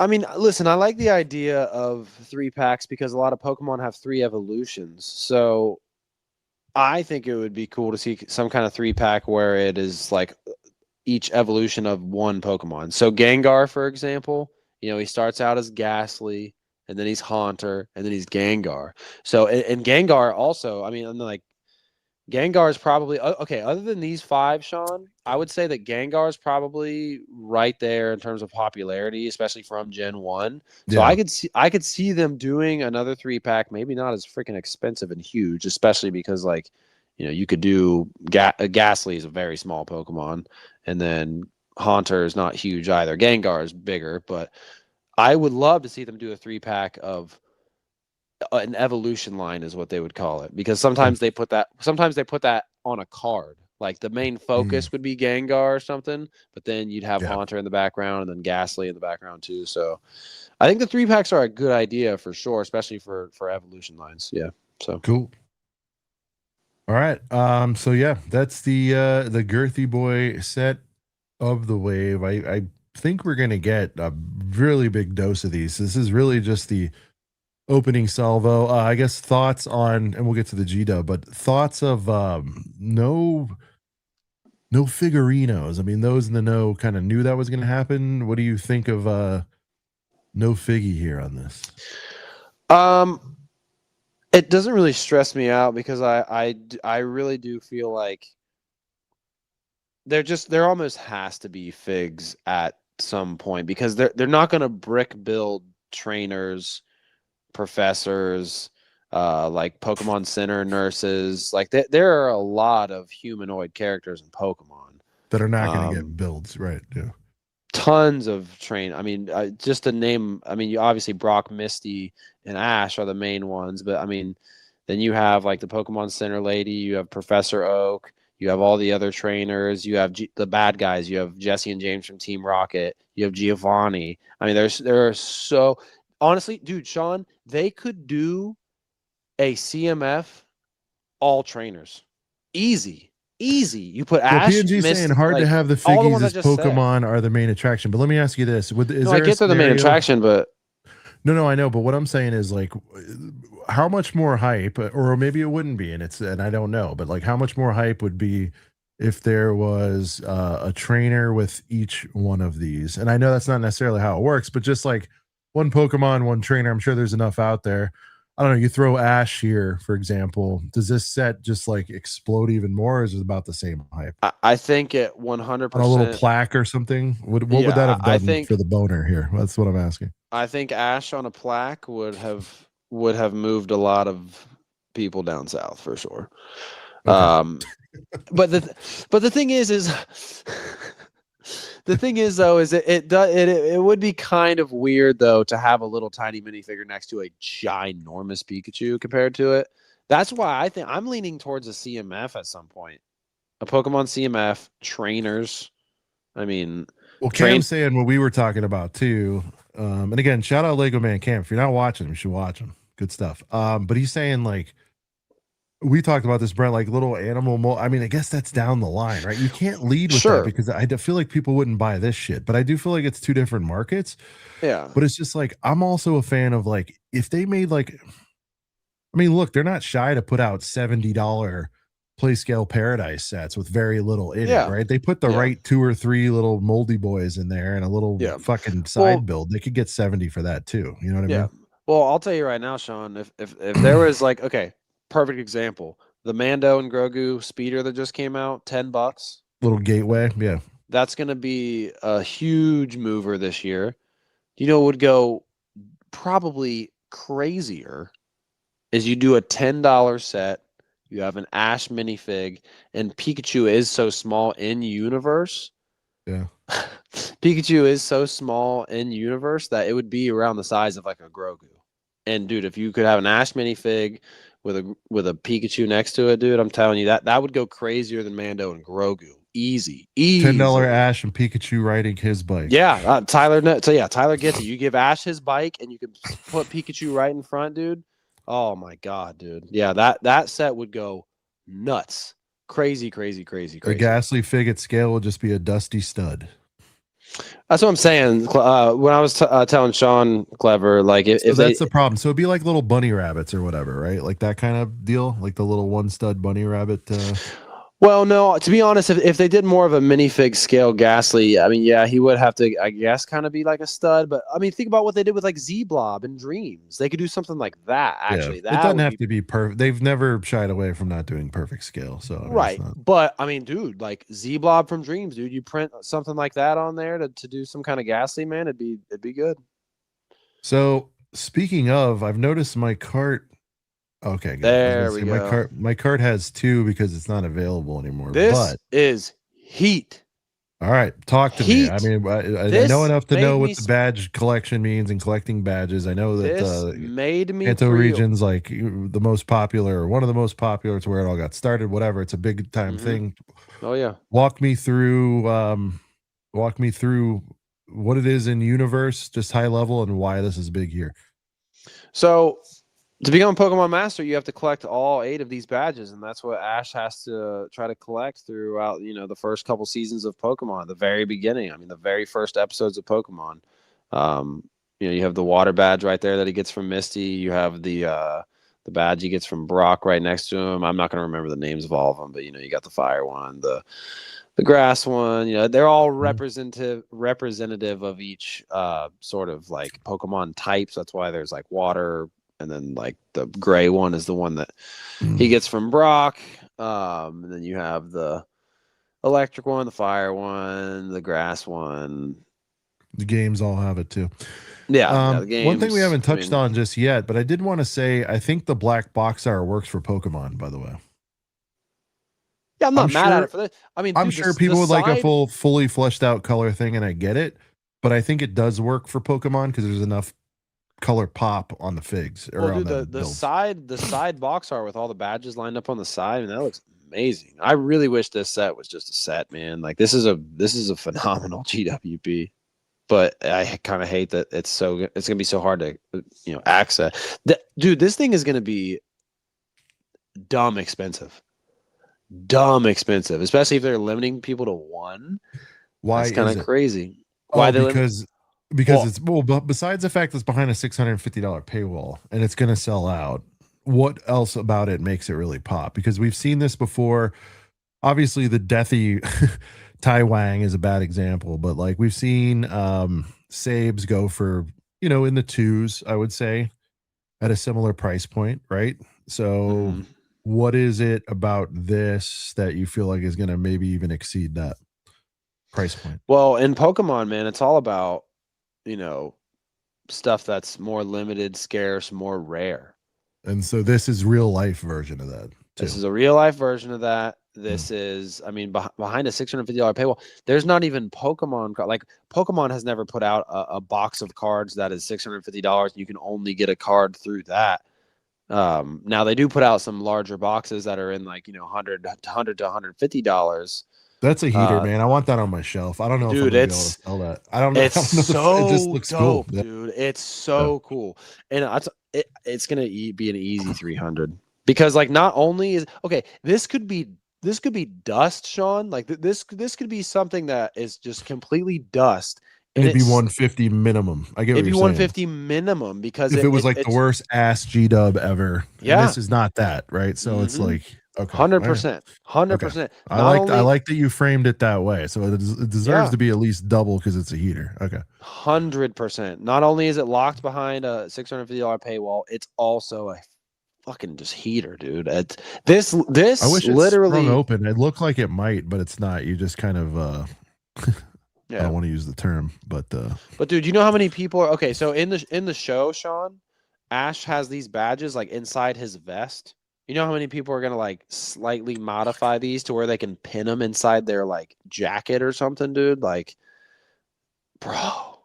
I mean, listen, I like the idea of 3-packs because a lot of Pokemon have 3 evolutions. So I think it would be cool to see some kind of 3-pack where it is like each evolution of one Pokemon. So Gengar, for example, he starts out as Ghastly, and then he's Haunter, and then he's Gengar. So, and Gengar also, I mean, like, Gengar is probably okay. Other than these 5, Sean, I would say that Gengar is probably right there in terms of popularity, especially from Gen 1. So I could see them doing another 3-pack, maybe not as freaking expensive and huge, especially because like, you could do Ghastly is a very small Pokemon, and then Haunter is not huge either. Gengar is bigger, but I would love to see them do a 3-pack of an evolution line is what they would call it, because sometimes they put that on a card, like the main focus would be Gengar or something, but then you'd have Haunter in the background and then Ghastly in the background too. So I think the 3-packs are a good idea for sure, especially for evolution lines. So cool. All right. So yeah, that's the Girthy boy set of the wave. I think we're gonna get a really big dose of these. This is really just the opening salvo. I guess thoughts on, and we'll get to the G-Dub, but thoughts of no No Figurinos. I mean, those in the know kind of knew that was going to happen. What do you think of no Figgy here on this? It doesn't really stress me out because I really do feel like there almost has to be figs at some point because they're not going to brick build trainers, professors, like Pokemon Center nurses. Like there are a lot of humanoid characters in Pokemon. That are not going to get builds, right? Yeah. Tons of train. I mean, just to name. I mean, you obviously Brock, Misty, and Ash are the main ones, but I mean, then you have like the Pokemon Center lady. You have Professor Oak. You have all the other trainers. You have the bad guys. You have Jesse and James from Team Rocket. You have Giovanni. I mean, there are so honestly, dude, Sean, they could do a CMF all trainers, easy. You put Well, Ash, PNG Misty, saying hard like, to have the all the Figgies ones I as just said. Pokemon are the main attraction. But let me ask you this: is No, there I get they're the main attraction, but No, I know. But what I'm saying is like, how much more hype, or maybe it wouldn't be, and I don't know, but like, how much more hype would be if there was a trainer with each one of these? And I know that's not necessarily how it works, but just like one Pokemon, one trainer. I'm sure there's enough out there. I don't know. You throw Ash here, for example. Does this set just like explode even more, or is it about the same hype? I think it On a 100%. little plaque or something? What would Yeah, that have I done for think the boner here? That's what I'm asking. I think Ash on a plaque would have moved a lot of people down south for sure. Okay. But the thing is the thing is though is it would be kind of weird though to have a little tiny minifigure next to a ginormous Pikachu compared to it. That's why I think I'm leaning towards a CMF at some point. A Pokemon CMF trainers. I mean, Well, train. Cam's saying what we were talking about too. And again, shout out Lego Man Cam. If you're not watching him, you should watch him. Good stuff. But he's saying like we talked about this, Brent, like little animal. I mean, I guess that's down the line, right? You can't lead with Sure. that because I feel like people wouldn't buy this shit. But I do feel like it's two different markets. Yeah. But it's just like I'm also a fan of like if they made like, I mean, look, they're not shy to put out $70 play scale paradise sets with very little in it, right? They put the right 2 or 3 little moldy boys in there and a little fucking side build. They could get 70 for that too. You know what I mean? Well, I'll tell you right now, Sean, if there was like, okay, perfect example, the Mando and Grogu speeder that just came out, $10. Little gateway, yeah. That's gonna be a huge mover this year. You know, it would go probably crazier is you do a $10 set. You have an Ash minifig, and Pikachu is so small in universe. Yeah. Pikachu is so small in universe that it would be around the size of like a Grogu. And dude, if you could have an Ash minifig with a Pikachu next to it, dude, I'm telling you that would go crazier than Mando and Grogu. Easy. $10 Ash and Pikachu riding his bike. Yeah, Tyler gets it. You give Ash his bike, and you can put Pikachu right in front, dude. Oh my god, dude. Yeah, that set would go nuts. Crazy. The Ghastly Fig at scale will just be a dusty stud. That's what I'm saying. When I was telling Sean Clever, like if that's the problem. So it'd be like little bunny rabbits or whatever, right? Like that kind of deal, like the little one stud bunny rabbit. Well, no, to be honest, if they did more of a minifig scale Ghastly, I mean, yeah, he would have to, I guess, kind of be like a stud. But I mean, think about what they did with like Z-Blob and Dreams. They could do something like that. Actually, yeah, it doesn't have to be perfect. They've never shied away from not doing perfect scale. So I mean, right, but I mean, dude, like Z-Blob from Dreams, dude, you print something like that on there to do some kind of Ghastly, man, it'd be good. So speaking of, I've noticed my cart. Okay, good. There we go. My cart has 2 because it's not available anymore. This is heat. All right, talk to me. I mean, I know enough to know what the badge collection means and collecting badges. I know that this made me Kanto region's like the most popular, or one of the most popular. It's where it all got started. Whatever, it's a big time thing. Oh yeah. Walk me through what it is in universe, just high level, and why this is big here. So to become Pokemon Master, you have to collect all 8 of these badges, and that's what Ash has to try to collect throughout, the first couple seasons of Pokemon, the very beginning. I mean, the very first episodes of Pokemon. You have the water badge right there that he gets from Misty. You have the the badge he gets from Brock right next to him. I'm not going to remember the names of all of them, but you know, you got the fire one, the grass one. You know, they're all representative of each sort of like Pokemon types. That's why there's like water, and then like the gray one is the one that he gets from Brock. And then you have the electric one, the fire one, the grass one. The games all have it too. Yeah, the games, one thing we haven't touched on just yet, but I did want to say, I think the black box art works for Pokemon, by the way. Yeah, I'm not mad at it for that. I mean, I'm dude, sure people would like a fully fleshed out color thing, and I get it, but I think it does work for Pokemon because there's enough color pop on the figs. Or well, dude, the side box art with all the badges lined up on the side, and that looks amazing. I really wish this set was just a set, man. Like this is a phenomenal GWP. But I kind of hate that it's gonna be so hard to access. Dude, this thing is gonna be dumb expensive, especially if they're limiting people to one. Why? That's kind of crazy. Why? Because it's besides the fact that it's behind a $650 paywall and it's gonna sell out. What else about it makes it really pop? Because we've seen this before. Obviously, the Deathy Tai Wang is a bad example, but like we've seen Sabes go for, in the twos, I would say, at a similar price point, right? So what is it about this that you feel like is going to maybe even exceed that price point? Well, in Pokemon, man, it's all about, stuff that's more limited, scarce, more rare. And so this is real life version of that. This is a real life version of that. This is, I mean, behind a $650 paywall, there's not even Pokemon. Like Pokemon has never put out a box of cards that is $650. And you can only get a card through that. Now they do put out some larger boxes that are in like $100 to $150. That's a heater, man. I want that on my shelf. I don't know if I'm gonna be able to sell that. I don't know. It's so it just looks dope, cool, dude. It's so cool, and it's gonna be an easy 300 because like not only is this could be dust, Sean. Like this could be something that is just completely dust. And it'd be 150 minimum. I get what you're saying. It'd be 150 minimum because if it was like the worst ass G-dub ever. Yeah, and this is not that, right? So it's like 100%. I like that you framed it that way. So it deserves to be at least double because it's a heater. Okay, 100%. Not only is it locked behind a $650 paywall, it's also a fucking just heater, dude. This I wish it's literally sprung open. It looked like it might, but it's not. You just kind of I don't want to use the term, but dude, you know how many people are so in the show, Sean, Ash has these badges like inside his vest. You know how many people are gonna like slightly modify these to where they can pin them inside their like jacket or something, dude? Like, bro,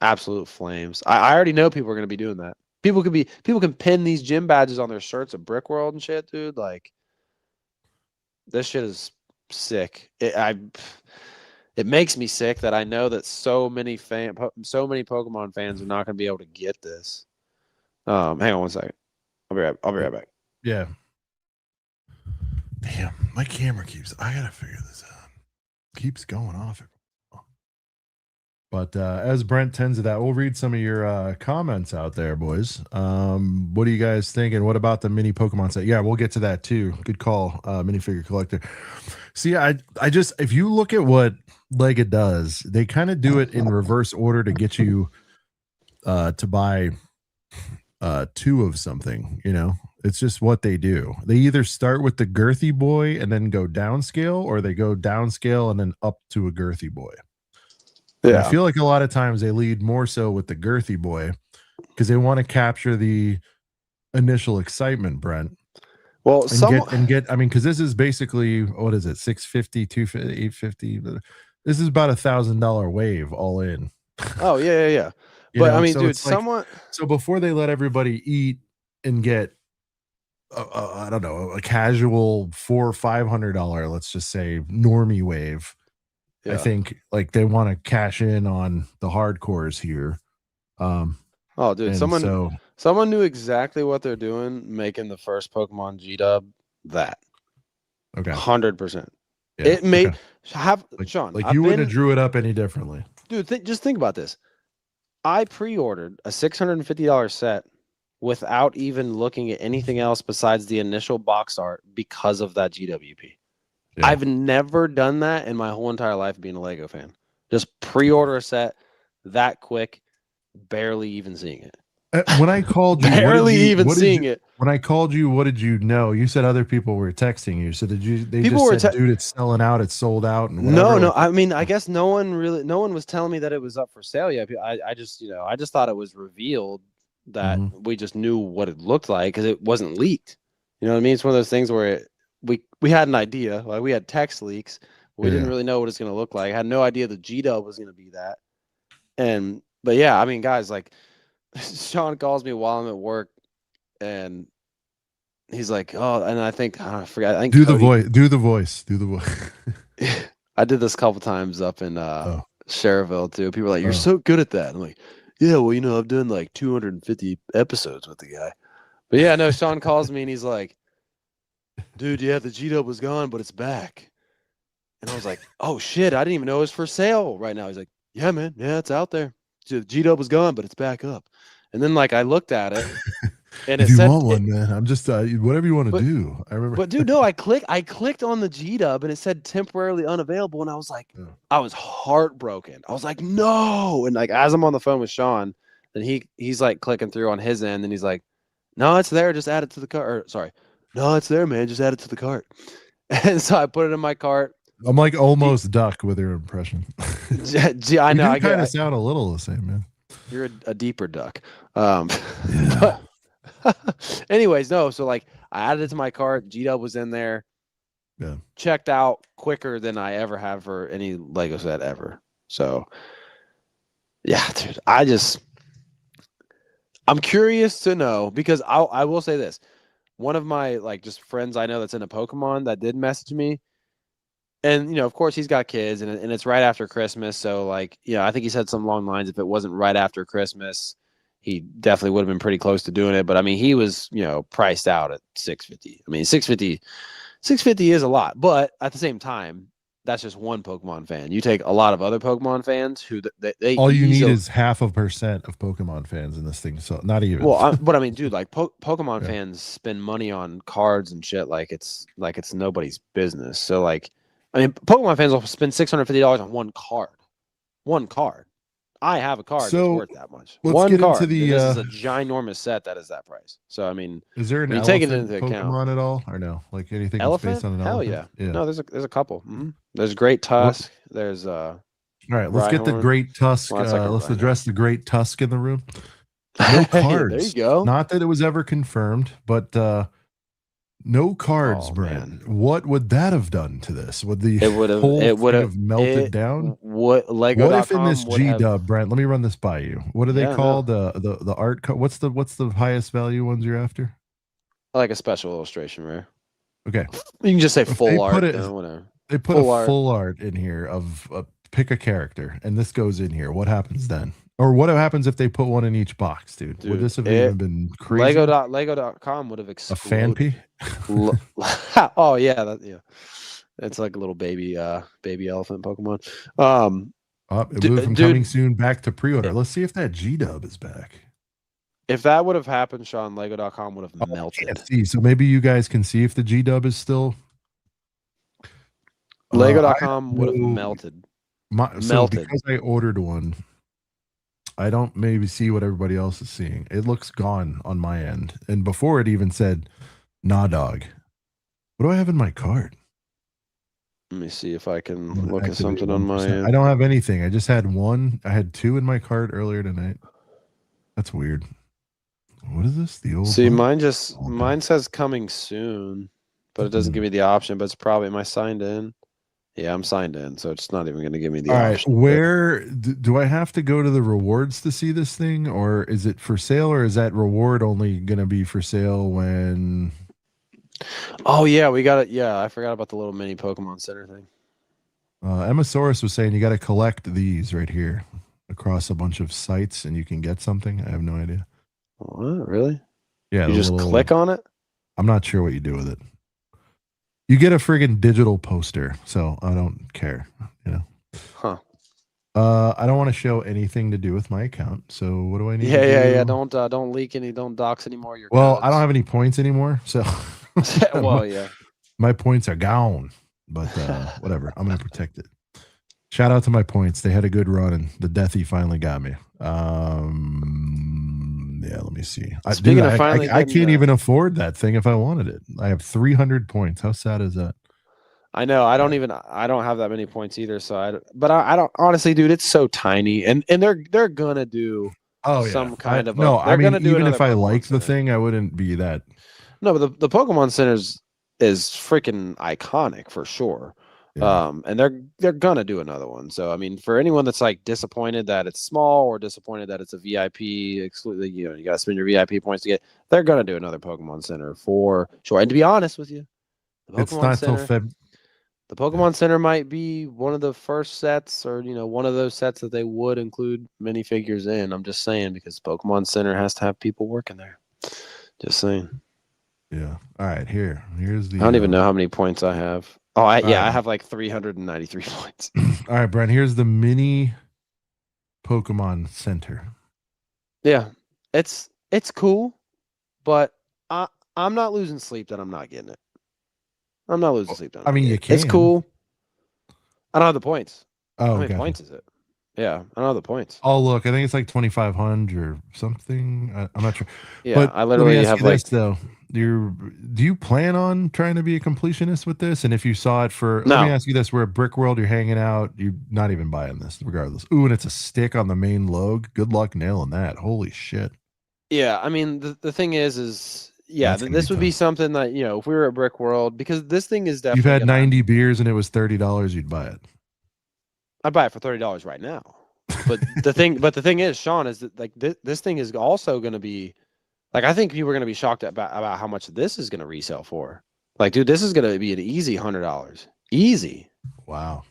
absolute flames. I already know people are gonna be doing that. People can pin these gym badges on their shirts at Brick World and shit, dude. Like, this shit is sick. It makes me sick that I know that so many Pokemon fans are not going to be able to get this. Hang on one second. I'll be right back. Yeah. Damn, my camera I gotta figure this out. Keeps going off. But as Brent tends to that, we'll read some of your comments out there, boys. What do you guys think? And what about the mini Pokemon set? Yeah, we'll get to that too. Good call, minifigure collector. See, I just, if you look at what Lega does, they kind of do it in reverse order to get you to buy two of something. It's just what they do. They either start with the Girthy boy and then go downscale, or they go downscale and then up to a Girthy boy. Yeah, I feel like a lot of times they lead more so with the Girthy boy because they want to capture the initial excitement, Brent. Well, I mean, because this is basically, what is it, 650, 250, 850? This is about $1,000 wave all in. Oh yeah. But I mean, so dude, so before they let everybody eat and get, I don't know, a casual $400 or $500, let's just say, normie wave. Yeah. I think like they want to cash in on the hardcores here. Oh, dude, someone knew exactly what they're doing, making the first Pokemon G-Dub that. Okay. 100%. Yeah, it made Sean. Like you wouldn't have drew it up any differently. Dude, just think about this. I pre-ordered a $650 set without even looking at anything else besides the initial box art because of that GWP. Yeah. I've never done that in my whole entire life being a Lego fan. Just pre-order a set that quick, barely even seeing it. When I called you, Barely even seeing it. When I called you, what did you know? You said other people were texting you. So did you? They People just were said, "Dude, it's selling out. It's sold out." And whatever. No. Like, I mean, I guess no one was telling me that it was up for sale yet. I just thought it was revealed that we just knew what it looked like because it wasn't leaked. You know what I mean? It's one of those things where we had an idea. Like we had text leaks. We didn't really know what it's going to look like. I had no idea the G-Dub was going to be that. But yeah, I mean, guys, like Sean calls me while I'm at work, and he's like, "Oh," and I think I forgot. I think do the voice. I did this a couple times up in Cherville too. People are like, "You're so good at that." I'm like, "Yeah, well, I've done like 250 episodes with the guy." But yeah, no, Sean calls me and he's like, "Dude, yeah, the G-Dub was gone, but it's back." And I was like, "Oh shit, I didn't even know it was for sale right now." He's like, "Yeah, man, yeah, it's out there. The G-Dub was gone, but it's back up." And then like I looked at it, and if it you said, want one, man, I'm just whatever you want to do. I remember, but dude, no, I clicked on the G-Dub and it said temporarily unavailable, and I was like, I was heartbroken. I was like, no, and like as I'm on the phone with Sean, then he's like clicking through on his end, and he's like, no, it's there, just add it to the cart. Or, sorry, no, it's there, man, just add it to the cart. And so I put it in my cart. I'm like almost Duck with your impression. I know. You kind of sound a little the same, man. You're a deeper Duck. But anyways, no. So like I added it to my cart. G-Dub was in there. Yeah. Checked out quicker than I ever have for any Lego set ever. So yeah, dude. I'm curious to know because I will say this. One of my like just friends I know that's into Pokemon that did message me. And, of course, he's got kids, and it's right after Christmas. So, like, I think he said something along the lines, if it wasn't right after Christmas, he definitely would have been pretty close to doing it. But, I mean, he was, priced out at $650. I mean, $650 is a lot. But at the same time, that's just one Pokemon fan. You take a lot of other Pokemon fans who they all you need is 0.5% of Pokemon fans in this thing. So, not even. Well, but I mean, dude, like Pokemon fans spend money on cards and shit like it's nobody's business. So, like, I mean, Pokemon fans will spend $650 on one card. One card. I have a card that's worth that much. Let's get into the. This is a ginormous set that is that price. So I mean, is there an elephant take it into account Pokemon at all, or no? Like anything elephant? Based on an Hell elephant? Yeah. No, there's a couple. Mm-hmm. There's Great Tusk. There's All right, let's get the Great Tusk. Let's address the Great Tusk in the room. No cards. There you go. Not that it was ever confirmed, but no cards, Brent. Man. What would that have done to this? Would the whole thing have melted down? What if in this G-Dub, Brent? Let me run this by you. What do they call the art? What's the highest value ones you're after? Like a special illustration rare. Okay, you can just say full art. Whatever. They put full art in here of pick a character, and this goes in here. What happens then? Or what happes if they put one in each box, dude? Would this have even been crazy? Lego.com would have exploded. A fan pea? Oh yeah, it's like a little baby elephant Pokemon. It moved from coming soon back to pre-order. Let's see if that G-Dub is back. If that would have happened, Sean, Lego.com would have melted. Can't see. So maybe you guys can see if the G-Dub is still. Lego.com would have melted. Melted because I ordered one. I don't maybe see what everybody else is seeing. It looks gone on my end. And before it even said, nah, dog. What do I have in my cart? Let me see if I can look at something on my end. I don't have anything. I just had one. I had two in my cart earlier tonight. That's weird. What is this? The old See, one? Mine says coming soon, but it doesn't give me the option, but it's probably, am I signed in? Yeah, I'm signed in, so it's not even going to give me the option. All right, where do I have to go to the rewards to see this thing, or is it for sale, or is that reward only going to be for sale when? Oh yeah, we got it. Yeah, I forgot about the little mini Pokemon Center thing. Emmasaurus was saying you got to collect these right here across a bunch of sites, and you can get something. I have no idea. What, really? Yeah, you just click on it. I'm not sure what you do with it. You get a friggin' digital poster, so I don't care, Huh. I don't want to show anything to do with my account. So what do I need Yeah, to yeah, do? yeah. Don't leak any. Don't dox any more of your Well, I don't codes. have any points anymore, so Well, yeah. my points are gone. But whatever, I'm gonna protect it. Shout out to my points. They had a good run, and the Deathy finally got me. Yeah, let me see. Speaking of finally I getting can't the- even afford that thing if I wanted it. I have 300 points. How sad is that? I know. I don't have that many points either. So I don't honestly, dude. It's so tiny, and they're gonna do Oh yeah. some kind of no. I they're mean, gonna do even another if I Pokemon like the Center. thing, I wouldn't be that. No, but the Pokemon Centers is freaking iconic for sure. Yeah. And they're gonna do another one. So I mean, for anyone that's like disappointed that it's small or disappointed that it's a VIP exclusive, you gotta spend your VIP points to get. They're gonna do another Pokemon Center for sure. And to be honest with you, the It's Pokemon not till Center, Feb. the Pokemon Center might be one of the first sets, or one of those sets that they would include minifigures in. I'm just saying because Pokemon Center has to have people working there. Just saying. Yeah. All right. Here's the. I don't even know how many points I have. Oh, I right. have like 393 points. All right, Brent. Here's the mini Pokemon Center. Yeah, it's cool, but I'm not losing sleep that I'm not getting it. I'm not losing sleep. That I'm I mean, not you getting it. It's can. cool. I don't have the points. Oh, How many gotcha. points is it? Yeah, I don't have the points. Oh, look, I think it's like 2,500 or something. I'm not sure. Yeah, But I let me literally ask have you like this though. Do you plan on trying to be a completionist with this? And if you saw it for, let me no. ask you this: we're at Brick World, you're hanging out, you're not even buying this, regardless. Ooh, and it's a stick on the main log. Good luck nailing that. Holy shit! Yeah, I mean the thing is yeah, That's gonna this be would be tough. something that if we were at Brick World, because this thing is You've definitely had gonna. 90 beers and it was $30. You'd buy it. I'd buy it for $30 right now. But the thing is, Sean, is that like this thing is also going to be like I think people are going to be shocked about how much this is going to resell for. Like, dude, this is going to be an easy $100, easy, Wow.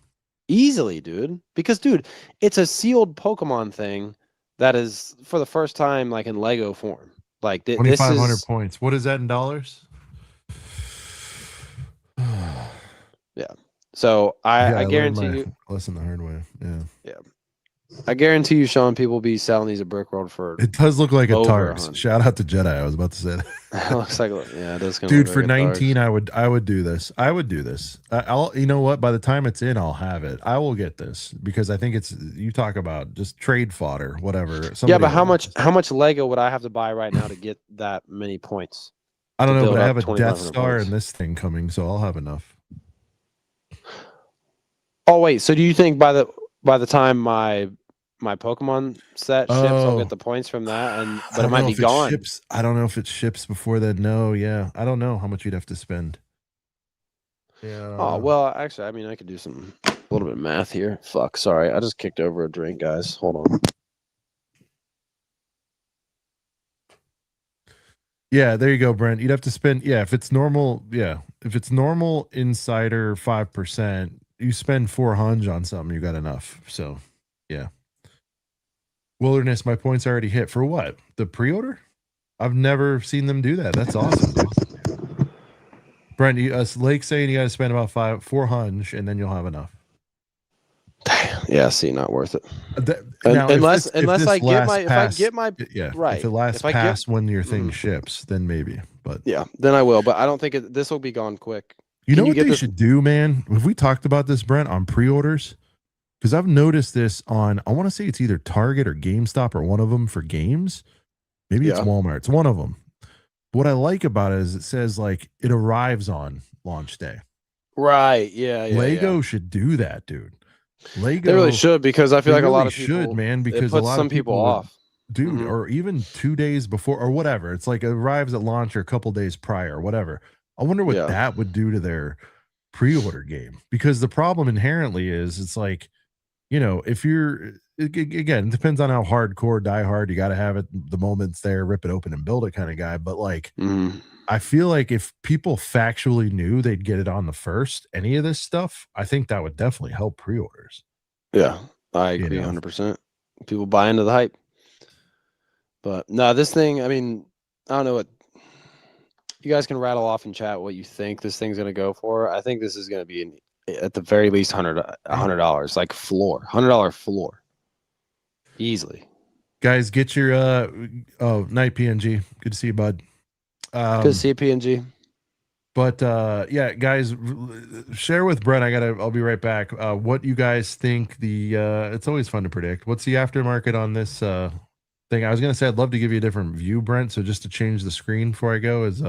easily, dude. Because, dude, it's a sealed Pokemon thing that is for the first time like in Lego form. Like this 2,500 is points. What is that in dollars? yeah. So Yeah, I I learned guarantee my you, lesson the hard way. Yeah. yeah, I guarantee you, Sean, people will be selling these at Brick World for It does look like a over Targs. 100. Shout out to Jedi. I was about to say that. It looks like yeah, it does kind Dude, of for look like a 19, Targs. I would do this. I would do this. I'll, you know what? By the time it's in, I'll have it. I will get this because I think it's, you talk about just trade fodder, whatever. Yeah, Somebody but will want this. how much Lego would I have to buy right now to get that many points? I don't to know, but build I up have a Death 2,500 Star points? and this thing coming, so I'll have enough. Oh wait, so do you think by the time my Pokemon set ships, I'll Oh, get the points from that, I but it don't might know be if it gone. ships. I don't know if it ships before then. No, yeah. I don't know how much you'd have to spend. Yeah. Oh well, actually, I mean, I could do a little bit of math here. Fuck, sorry, I just kicked over a drink, guys. Hold on. Yeah, there you go, Brent. You'd have to spend, yeah, if it's normal, yeah. If it's normal insider 5%, you spend 400 on something, you got enough. So, yeah. Wilderness, my points already hit for what? The pre-order? I've never seen them do that. That's awesome, dude. Brent, Lake saying you got to spend about 400 and then you'll have enough. Yeah, see, not worth it. Now, unless if this I get lasts my right, if it lasts if I past get when your thing ships, then maybe. But yeah, then I will. But I don't think this will be gone quick. you Can know you what get they this? should do, man? Have we talked about this, Brent, on pre-orders? Because I've noticed this on, I want to say it's either Target or GameStop or one of them for games. Maybe it's Yeah. Walmart. It's one of them. What I like about it is it says like it arrives on launch day. Right. Yeah. Yeah. Lego yeah. should do that, dude. Lego, They really should, because I feel they like a lot really of people should, man. it Because a puts lot some of people people would, off. dude, Mhm. or even 2 days before or whatever. It's like it arrives at launch or a couple days prior or whatever. I wonder what Yeah. that would do to their pre-order game, because the problem inherently is it's like, you know, if you're, again, it depends on how hardcore die hard you got to have it the moment it's there, rip it open and build it kind of guy. But like, Mhm. I feel like if people factually knew they'd get it on the first, any of this stuff, I think that would definitely help pre-orders. Yeah, I You agree know? 100%. People buy into the hype. But no, this thing, I mean, I don't know what you guys can rattle off in chat what you think this thing's going to go for. I think this is going to be at the very least $100, like $100 floor, easily. Guys, get your night PNG. Good to see you, bud. Good to see you, PNG. But yeah, guys, share with Brent. I'll be right back. What you guys think it's always fun to predict. What's the aftermarket on this thing? I was gonna say I'd love to give you a different view, Brent. So just to change the screen before I go is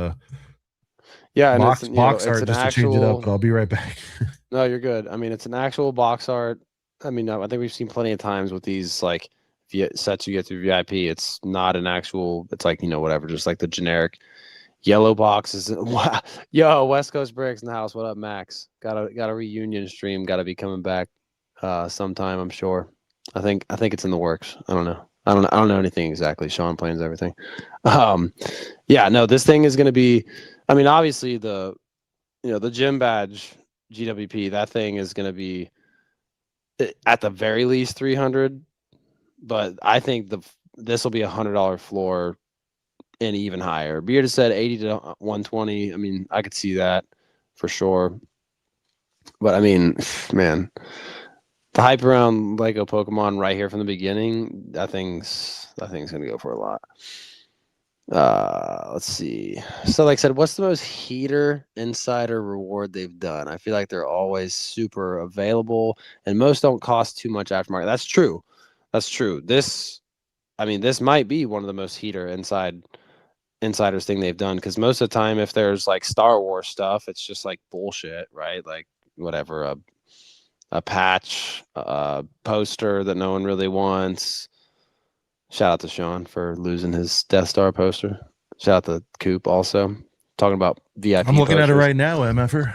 yeah, and box art just to change it up, but I'll be right back. No, you're good. I mean, it's an actual box art. I mean, I think we've seen plenty of times with these like sets you get through VIP. It's not an actual. It's like whatever, just like the generic yellow boxes. Wow. Yo, West Coast Bricks in the house. What up, Max? Got a reunion stream. Got to be coming back sometime. I'm sure. I think it's in the works. I don't know. I don't know anything exactly. Sean plans everything. Yeah, no, this thing is going to be. I mean, obviously the gym badge GWP. That thing is going to be at the very least 300, but I think this will be $100 floor. And even higher. Beard said 80 to 120. I mean, I could see that for sure. But I mean, man, the hype around Lego Pokemon right here from the beginning, that thing's gonna go for a lot. Let's see. So like I said, what's the most heater insider reward they've done? I feel like they're always super available and most don't cost too much aftermarket. That's true. This might be one of the most heater insiders thing they've done, because most of the time if there's like Star Wars stuff, it's just like bullshit, right? Like whatever, a patch, poster that no one really wants. Shout out to Sean for losing his Death Star poster. Shout out to Coop also talking about VIP. I'm looking posters. at it right now, MFer.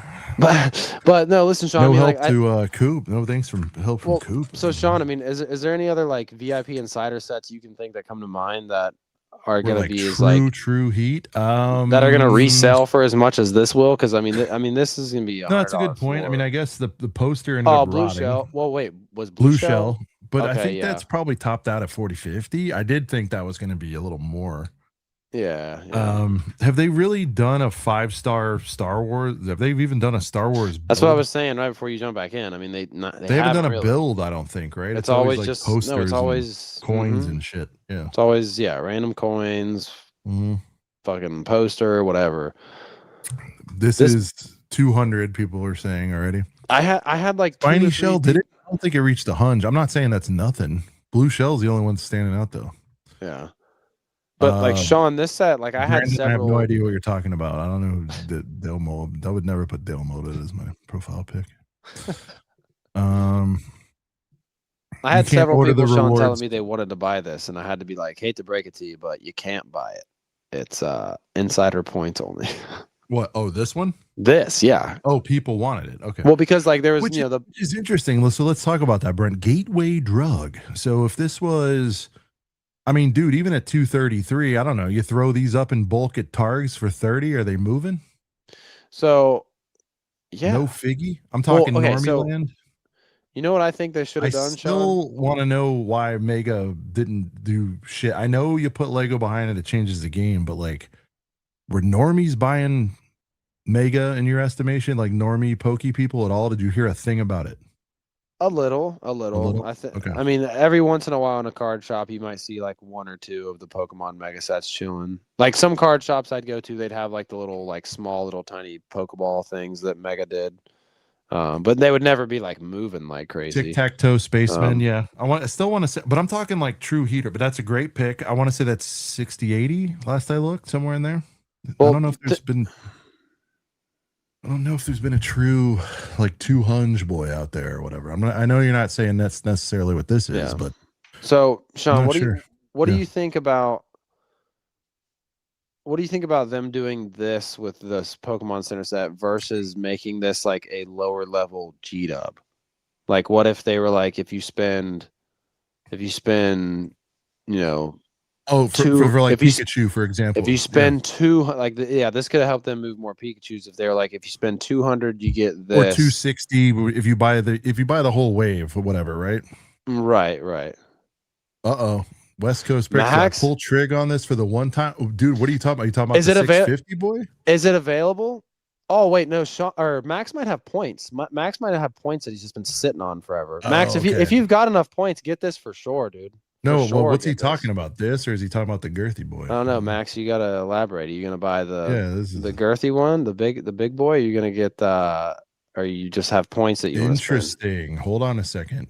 But no, listen, Sean. No I mean, help to Coop. No thanks from help from Coop. So Sean, I mean, is there any other like VIP insider sets you can think that come to mind that are going to be true heat that are going to resell for as much as this will? Because I mean this is going to be no, that's a good point. Floor. I mean, I guess the poster ended up Blue rotting. Shell. Well, wait, was Blue Shell? But okay, I think that's probably topped out at 40-50. I did think that was going to be a little more. Yeah. Have they really done a 5-star Star Wars? Have they even done a Star Wars build? That's what I was saying right before you jump back in. I mean, they haven't done a build, I don't think, right? It's always like just posters. No, it's always coins and shit. Yeah. It's always random coins, fucking poster, whatever. This is 200. People are saying already. I had like Spiny Shell. Did it? I don't think it reached 100. I'm not saying that's nothing. Blue Shell's the only one standing out though. Yeah. But like Sean, this set, like I had several. I have no idea what you're talking about. I don't know who Dale Mold. I would never put Dale Mold as my profile pic. I had several people, Sean, telling me they wanted to buy this, and I had to be like, hate to break it to you, but you can't buy it. It's insider points only. What? Oh, this one? This, yeah. Oh, people wanted it. Okay. Well, because like there was, which is interesting. So let's talk about that, Brent. Gateway drug. So if this was. I mean, dude, even at 233, I don't know. You throw these up in bulk at Targs for 30. Are they moving? So, yeah. No figgy. I'm talking normie land. You know what I think they should have done, Sean? I still want to know why Mega didn't do shit. I know you put Lego behind it changes the game, but like, were normies buying Mega in your estimation? Like normie pokey people at all? Did you hear a thing about it? A little. Okay. I mean, every once in a while in a card shop, you might see like 1 or 2 of the Pokemon Mega sets chilling. Like some card shops I'd go to, they'd have like the little, like small, little tiny Pokeball things that Mega did, but they would never be like moving like crazy. Tic-tac-toe spaceman, yeah. I still want to say, but I'm talking like true heater. But that's a great pick. I want to say that's 60-80. Last I looked, somewhere in there. Well, I don't know if there's been. I don't know if there's been a true like 200 boy out there or whatever. I know you're not saying that's necessarily what this is, but so Sean, what do you think about them doing this with this Pokemon Center set versus making this like a lower level G-Dub? Like what if they were like if you spend for like Pikachu, for example. If you spend this could have helped them move more Pikachus. If they're like, if you spend 200, you get this, or 260 if you buy the whole wave or whatever, right? Right. West Coast Max pull trig on this for the one time. Oh, dude, what are you talking about? You talking about is it 650 boy? Is it available? Oh wait, no, Sean or Max might have points. Max might have points that he's just been sitting on forever. Max, Oh, okay. if you've got enough points, get this for sure, dude. No, For sure, what's he get talking this. about? This, or is he talking about the Girthy boy? I don't know, Max. You gotta elaborate. Are you gonna buy Yeah, this is the Girthy one, the big boy? Are you gonna get or you just have points that you want to spend? interesting. Hold on a second.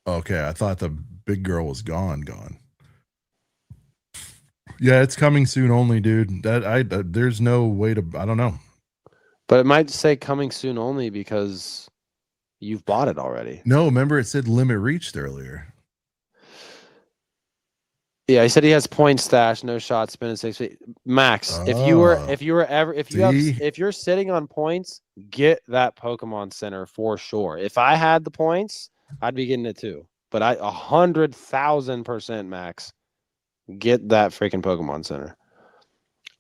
Okay, I thought the big girl was gone. Yeah, it's coming soon only, dude. There's no way to. I don't know. But it might say coming soon only because you've bought it already. No, remember it said limit reached earlier. Yeah, he said he has point stash, no shot, spin in 6 feet. Max, if you're sitting on points, get that Pokemon Center for sure. If I had the points, I'd be getting it too. But 100,000% Max, get that freaking Pokemon Center.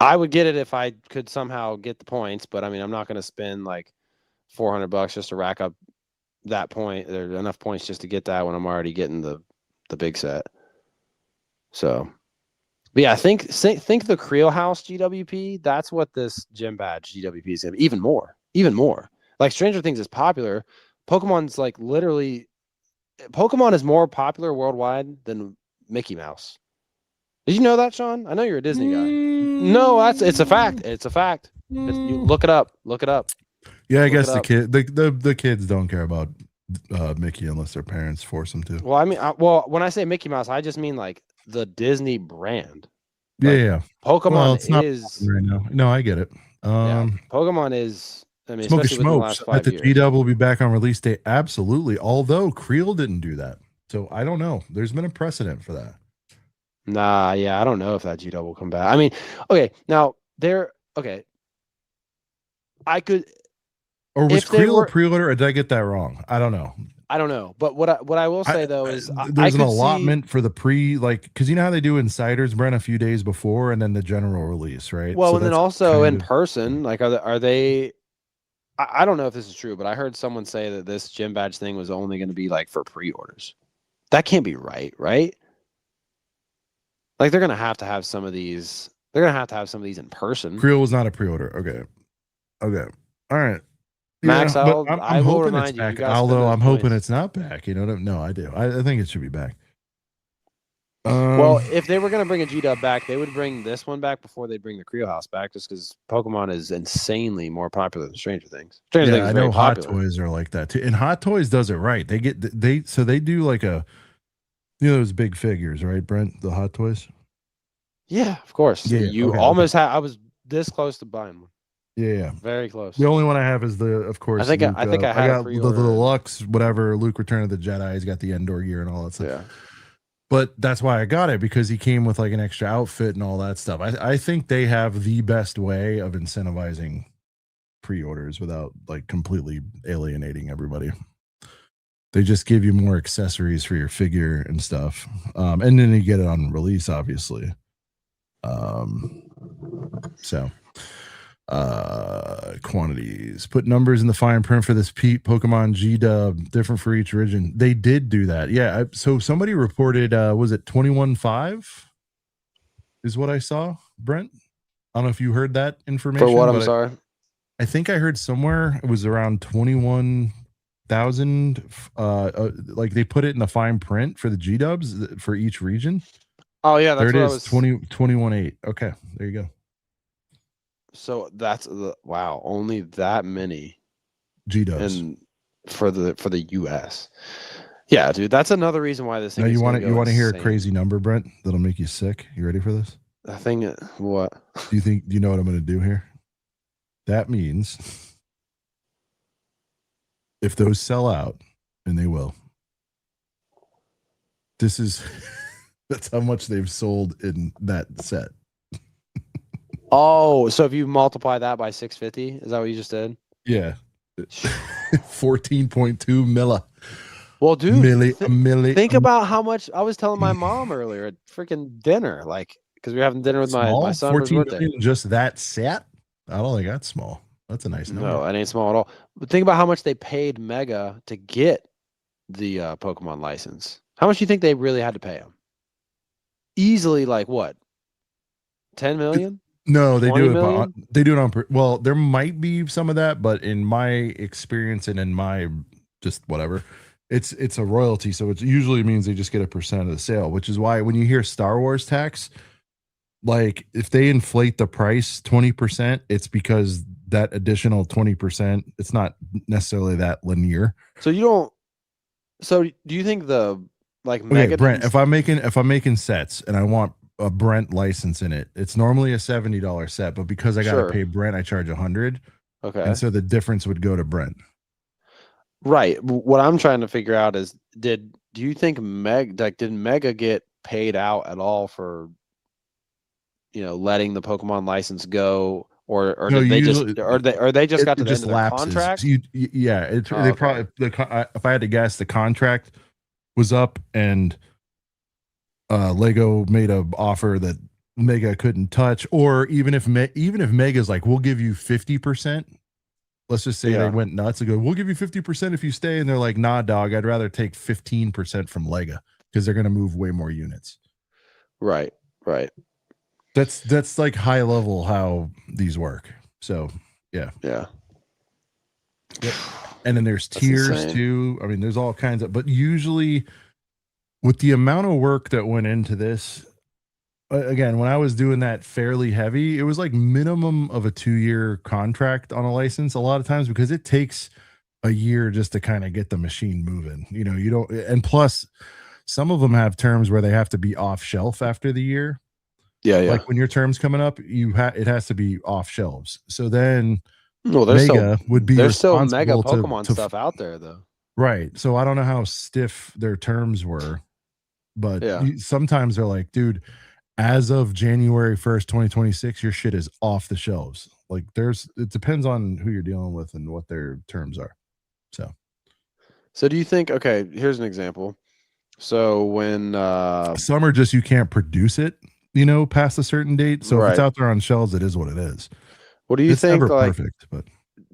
I would get it if I could somehow get the points, but I mean, I'm not going to spend like $400 just to rack up that point. There's enough points just to get that when I'm already getting the big set. So, but yeah, think the Creel House GWP. That's what this gym badge GWP is going to be. Even more. Like Stranger Things is popular. Pokemon's like literally, Pokemon is more popular worldwide than Mickey Mouse. Did you know that, Sean? I know you're a Disney guy. No, it's a fact. It's a fact. You look it up. Look it up. Yeah, I guess the kids don't care about Mickey unless their parents force them to. Well, I mean, when I say Mickey Mouse, I just mean like the Disney brand. Like, Yeah. Pokemon Well, it's not is right now. No, I get it. Pokemon is. I mean, Smoke especially within the last smokes. 5 The years. G-Dub will be back on release day. Absolutely. Although Creel didn't do that, so I don't know. There's been a precedent for that. Nah, yeah, I don't know if that G-Dub will come back. I mean, okay, now I could. Or was If they Creel were- a pre-order, or did I get that wrong? I don't know. I don't know, but what I will say though is There's I an could allotment for the because you know how they do insiders, Brent, a few days before, and then the general release, right? Well, So and then that's also kind in person, like are they? I don't know if this is true, but I heard someone say that this gym badge thing was only going to be like for pre-orders. That can't be right? Like they're gonna have to have some of these. They're gonna have to have some of these in person. Creel was not a pre-order. Okay. All right. Max, Yeah, but I I'm will hoping remind it's you, you back. gotta spend Although those I'm hoping points. it's not back. You know what? No, I do. I think it should be back. Well, if they were going to bring a G-Dub back, they would bring this one back before they bring the Creel House back, just because Pokemon is insanely more popular than Stranger Things. Stranger Things I is know very popular. Hot Toys are like that too, and Hot Toys does it right. They do like those big figures, right, Brent? The Hot Toys. Yeah, of course. Yeah, You okay, almost had. I was this close to buying one. Yeah. Very close. The only one I have is of course. I think I had got a the pre-order. deluxe, whatever. Luke Return of the Jedi. He's got the Endor gear and all that stuff. Yeah. But that's why I got it, because he came with like an extra outfit and all that stuff. I think they have the best way of incentivizing pre-orders without like completely alienating everybody. They just give you more accessories for your figure and stuff. And then you get it on release, obviously. Quantities, put numbers in the fine print for this Pokemon G-Dub, different for each region. They did do that. Yeah. So somebody reported, was it 21.5 is what I saw, Brent? I don't know if you heard that information. For what? I'm sorry. I think I heard somewhere it was around 21,000. Like they put it in the fine print for the G-Dubs for each region. Oh yeah, that's there it what is. 21.8. Okay, there you go. So that's wow, only that many G-Dubs. and for the US. Yeah, dude, that's another reason why this thing. Now you want to hear a insane. crazy number, Brent? That'll make you sick. You ready for this? I think what? Do you know what I'm going to do here? That means if those sell out, and they will, that's how much they've sold in that set. Oh, so if you multiply that by 650, is that what you just did? Yeah. 14.2 milla. Well, dude, think um, about how much I was telling my mom earlier at freaking dinner, like because we were having dinner with my son for his 14 birthday. million, just that set? I don't think that's small. That's a nice number. No, it ain't small at all. But think about how much they paid Mega to get the Pokemon license. How much do you think they really had to pay him? Easily, like what? 10 million? No, they 20 do it. million? They do it on. Well, there might be some of that, but in my experience and in my just whatever, it's a royalty. So it usually means they just get a percent of the sale, which is why when you hear Star Wars tax, like if they inflate the price 20%, it's because that additional 20%. It's not necessarily that linear. So you don't. So do you think the like Okay, mega? Brent, if I'm making sets and I want a Brent license in it, it's normally a $70 set, but because I got to Sure. pay Brent, I charge 100, Okay. and so the difference would go to Brent. Right. What I'm trying to figure out is, do you think did Mega get paid out at all for letting the Pokemon license go, or No, did they usually they just got to it the just end of their lapses. contract? Yeah, Oh, they okay. probably if I had to guess, the contract was up and Lego made a offer that Mega couldn't touch, or even if Mega's like, we'll give you 50%. Let's just say they Yeah. went nuts and go, we'll give you 50% if you stay, and they're like, nah, dog, I'd rather take 15% from Lego because they're gonna move way more units. Right. Right. That's like high level how these work. So yeah. Yeah. Yep. And then there's That's tiers insane. too. I mean, there's all kinds of, but usually with the amount of work that went into this, again, when I was doing that fairly heavy, it was like minimum of a 2-year contract on a license a lot of times, because it takes a year just to kind of get the machine moving. You don't, and plus some of them have terms where they have to be off shelf after the year. Yeah. Yeah. Like when your term's coming up, it has to be off shelves. So then Well, there's Mega would be there's still Mega responsible Pokemon to stuff out there though. right. So I don't know how stiff their terms were, but Yeah. sometimes they're like, dude, as of January 1st, 2026, your shit is off the shelves. Like it depends on who you're dealing with and what their terms are. So do you think, okay, here's an example. So when Some are just, you can't produce it, past a certain date. So if it's Right. out there on shelves, it is what it is. what do you It's think, never like, perfect, but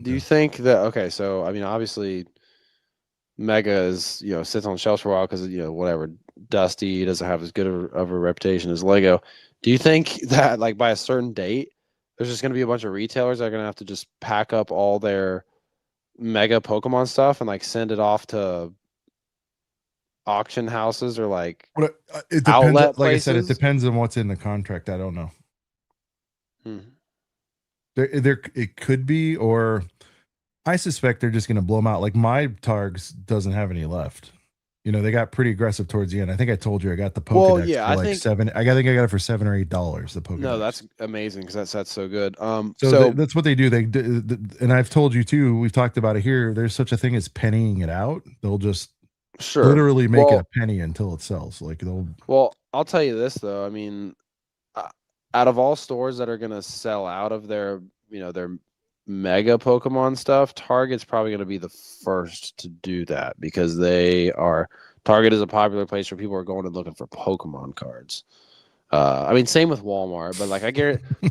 do you think that, okay, so I mean, obviously Mega is, sits on shelves for a while because, whatever, Dusty doesn't have as good of a reputation as Lego. Do you think that, like, by a certain date, there's just going to be a bunch of retailers that are going to have to just pack up all their Mega Pokemon stuff and, like, send it off to auction houses or, like, it depends. outlet Like I said, it places? depends on what's in the contract. I don't know. Hmm. There it could be, or I suspect they're just going to blow them out. Like my Targs doesn't have any left. They got pretty aggressive towards the end. I think I told you I got the Pokedex Well, yeah, for I like think $7. I think I got it for $7 or $8. The Pokedex. no, that's amazing because that's so good. So that's what they do. And I've told you too. We've talked about it here. There's such a thing as pennying it out. They'll just sure, literally make it a penny until it sells. Like they'll. Well, I'll tell you this though. I mean, out of all stores that are going to sell out of their Mega Pokemon stuff, Target's probably going to be the first to do that because Target is a popular place where people are going and looking for Pokemon cards. I mean, same with Walmart, but like I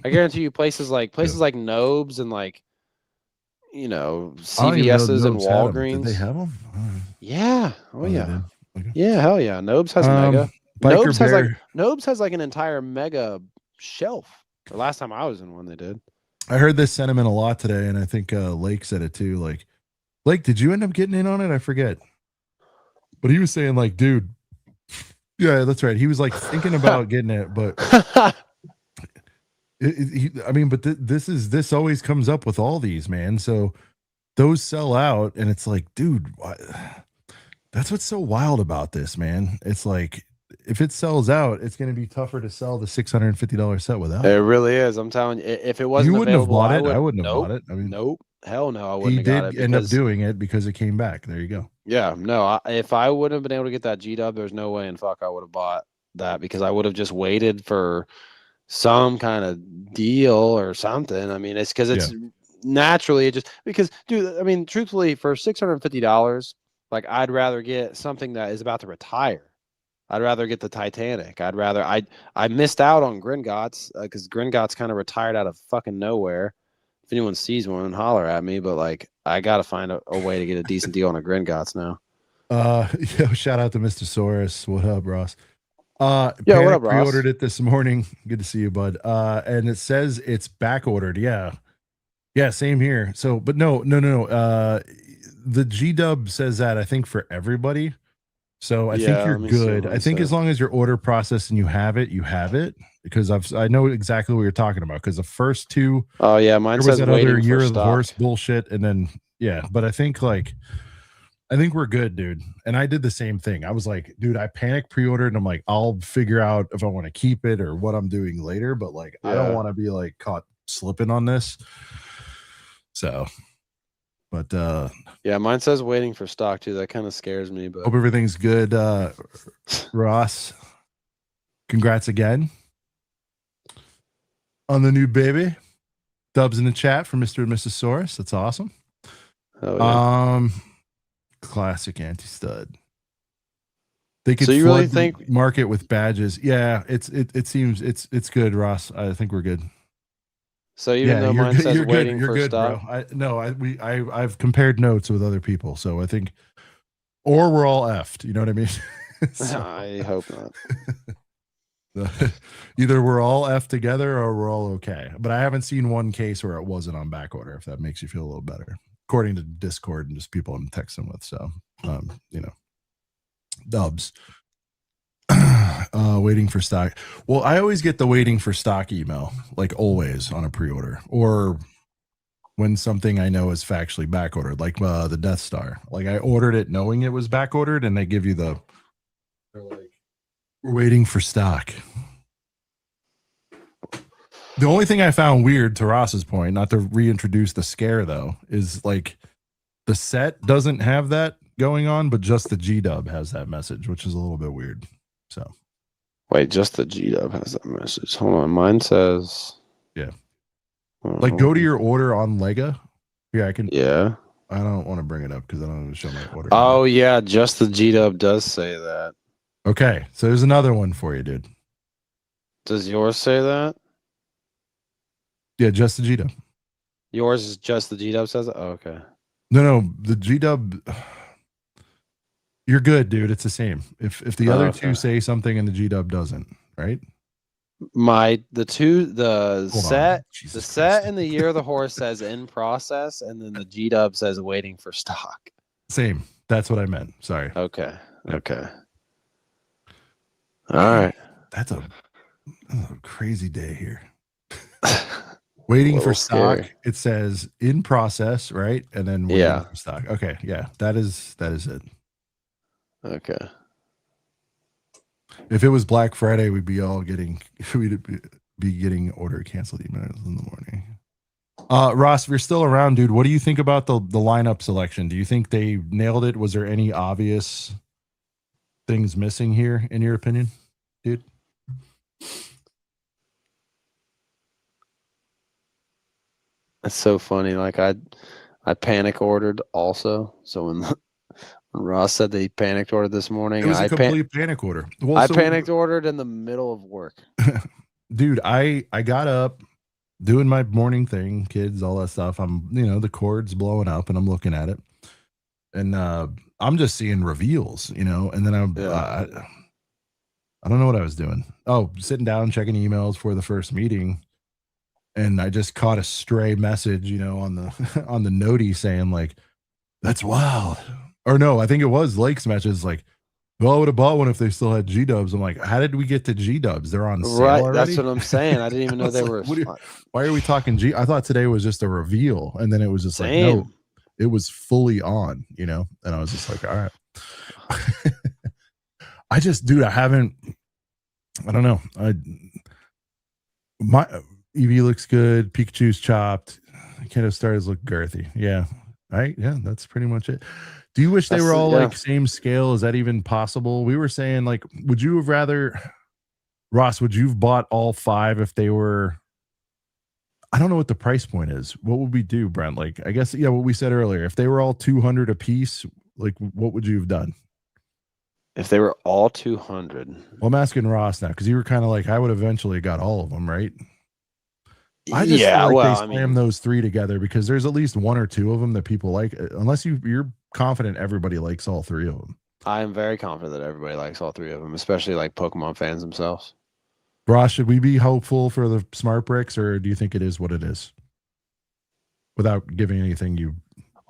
guarantee you, places like Nobes and like CVS's and Walgreens. Did they have them? Yeah. Oh yeah. Okay. Yeah. Hell yeah. Nobes has Mega. Biker Nobes has like an entire Mega shelf. The last time I was in one, they did. I heard this sentiment a lot today, and I think Lake said it too. Like, Lake, did you end up getting in on it? I forget. But he was saying, like, dude, yeah, that's right. He was like thinking about getting it, but this always comes up with all these, man. So those sell out, and it's like, dude, that's what's so wild about this, man. It's like, if it sells out, it's going to be tougher to sell the $650 set without. It really is. I'm telling you, if it wasn't you wouldn't available, have bought it. I wouldn't have bought it. I mean, nope. Hell no, I wouldn't have got it. He did end up doing it because it came back. There you go. Yeah, no. If I wouldn't have been able to get that G-Dub, there's no way in fuck I would have bought that because I would have just waited for some kind of deal or something. I mean, it's because it's naturally it just because, dude. I mean, truthfully, for $650, like I'd rather get something that is about to retire. I'd rather get the Titanic. I missed out on Gringotts because Gringotts kind of retired out of fucking nowhere. If anyone sees one, holler at me. But like, I gotta find a way to get a decent deal on a Gringotts now. Shout out to Mr. Saurus. What up, Ross? Yo, what Panic up, Ross? pre-ordered it this morning. Good to see you, bud. And it says it's back ordered. Yeah, same here. So, but no. The G-Dub says that, I think, for everybody. So I think you're let me see good. what I mine think said. as long as your order process and you have it, because I know exactly what you're talking about. Because the first two, Oh yeah, mine there was says that other waiting year for of the stock. horse bullshit, and then but I think we're good, dude. And I did the same thing. I was like, dude, I panic pre-ordered, and I'm like, I'll figure out if I want to keep it or what I'm doing later. But like, I don't Yeah. want to be like caught slipping on this. So, but Yeah, mine says waiting for stock too. That kind of scares me, but hope everything's good. Ross, congrats again on the new baby. Dubs in the chat for Mr. and Mrs. Saurus. That's awesome. oh yeah. Classic anti-stud. They could So you flood really the think- market with badges. Yeah, it seems it's good, Ross. I think we're good. So even though mine says you're waiting good, for good, stock, bro. I've compared notes with other people, so I think, or we're all effed. You know what I mean? So, I hope not. either we're all effed together or we're all okay. But I haven't seen one case where it wasn't on back order. If that makes you feel a little better, according to Discord and just people I'm texting with. So, Dubs. Waiting for stock. Well, I always get the waiting for stock email, like always on a pre-order, or when something I know is factually back ordered, like the Death Star. Like I ordered it knowing it was back ordered, and they give you they're like, we're waiting for stock. The only thing I found weird, to Ross's point, not to reintroduce the scare though, is like the set doesn't have that going on, but just the G-Dub has that message, which is a little bit weird. So Wait, just the G-Dub has that message. Hold on, mine says. Yeah. Like go to your order on Lega. Yeah, I can. Yeah. I don't want to bring it up because I don't want to show my order. Oh yeah, just the G-Dub does say that. Okay, so there's another one for you, dude. Does yours say that? Yeah, just the G-Dub. Yours is just the G-Dub says it? Oh, okay. No, the G-Dub. You're good, dude. It's the same. If the other two say something and the G-Dub doesn't, right? The Hold set on. Jesus the set Christ. and the year of the horse says in process, and then the G-Dub says waiting for stock. Same. That's what I meant. Sorry. Okay. Okay. All right. That's a crazy day here. Waiting for stock. Scary. It says in process, right? And then waiting for stock. Okay, yeah, that is it. Okay. If it was Black Friday, we'd be getting order canceled emails in the morning. Ross, if you're still around, dude, what do you think about the lineup selection? Do you think they nailed it? Was there any obvious things missing here, in your opinion, dude? That's so funny. Like I panic ordered also. So when Ross said that he panicked ordered this morning, It was a complete panic order. Well, I panicked ordered in the middle of work. Dude, I got up doing my morning thing, kids, all that stuff. I'm, the cord's blowing up and I'm looking at it. And I'm just seeing reveals, and then I don't know what I was doing. Oh, sitting down, checking emails for the first meeting. And I just caught a stray message, on the on the notey saying like, "That's wild." Or no, I think it was Lake's message like, "Well, I would have bought one if they still had G-Dubs." I'm like, "How did we get to G-Dubs? They're on sale already?" That's what I'm saying. I didn't even know they were. Why are we talking G? I thought today was just a reveal, and then it was just like, no, it was fully on, And I was just like, all right. Dude, I don't know. My Eevee looks good. Pikachu's chopped. Kendo stars look girthy. Yeah. Right. Yeah. That's pretty much it. Do you wish they were all like same scale? Is that even possible? We were saying like, would you have rather, Ross, would you have bought all 5 if they were, I don't know what the price point is. What would we do, Brent? Like, I guess, yeah, what we said earlier, if they were all 200 a piece, like what would you have done? If they were all 200. Well, I'm asking Ross now, because you were kind of like, I would eventually got all of them, right? I just feel like they slam those 3 together because there's at least 1 or 2 of them that people like, unless you're confident everybody likes all 3 of them. I am very confident that everybody likes all three of them, especially like Pokemon fans themselves. Ross, should we be hopeful for the smart bricks, or do you think it is what it is? Without giving anything you.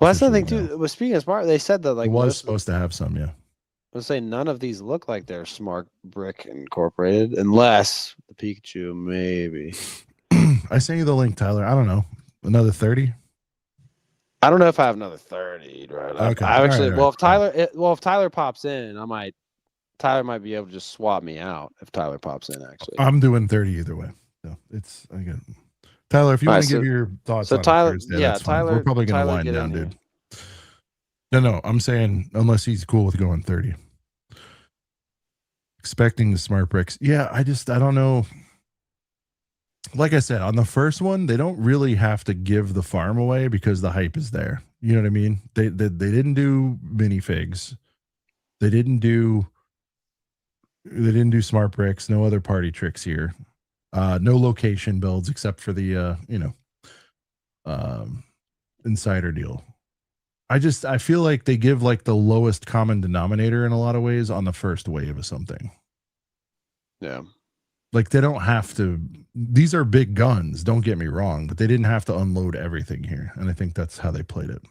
Well, that's the thing officially know. too. Well, speaking of smart, they said that like It was most supposed to have some, yeah. let's say none of these look like they're smart brick incorporated, unless the Pikachu maybe. I sent you the link, Tyler. I don't know. Another 30? I don't know if I have another 30, right? Okay. I actually, All well, right. if Tyler pops in, Tyler might be able to just swap me out if Tyler pops in. Actually, I'm doing 30 either way. So it's I get Tyler. If you All want right, to give so- your thoughts so on Tyler- Thursday, yeah, that's fine. Tyler- We're probably gonna Tyler, wind get down, in dude. No, I'm saying unless he's cool with going 30. Expecting the smart bricks. Yeah, I don't know. Like I said, on the first one, they don't really have to give the farm away because the hype is there. You know what I mean? They didn't do minifigs. They didn't do smart bricks. No other party tricks here. No location builds except for the insider deal. I feel like they give like the lowest common denominator in a lot of ways on the first wave of something. yeah. Like they don't have to. These are big guns. Don't get me wrong, but they didn't have to unload everything here, and I think that's how they played it.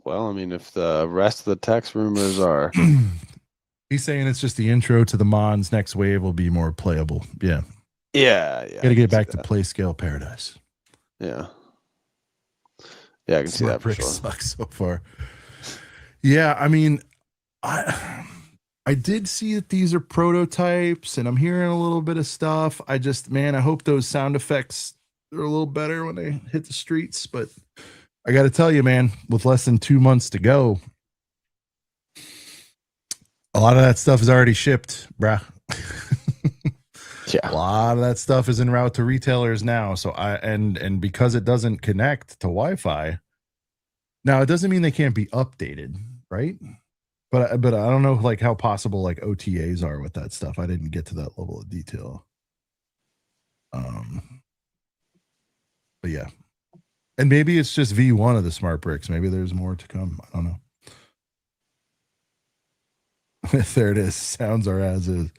Well, I mean, if the rest of the text rumors are, He's saying it's just the intro to the Mons. Next wave will be more playable. Yeah, yeah, got to get back to play scale paradise. yeah, yeah, I can see that for Bricks sure. sucks so far. Yeah, I mean, I did see that these are prototypes, and I'm hearing a little bit of stuff. I hope those sound effects are a little better when they hit the streets. But I got to tell you, man, with less than 2 months to go, a lot of that stuff is already shipped, bruh. Yeah, A lot of that stuff is en route to retailers now. So and because it doesn't connect to Wi-Fi, now it doesn't mean they can't be updated, right? But I don't know like how possible like OTAs are with that stuff. I didn't get to that level of detail. But yeah. And maybe it's just V1 of the smart bricks. Maybe there's more to come. I don't know. There it is. Sounds are as is.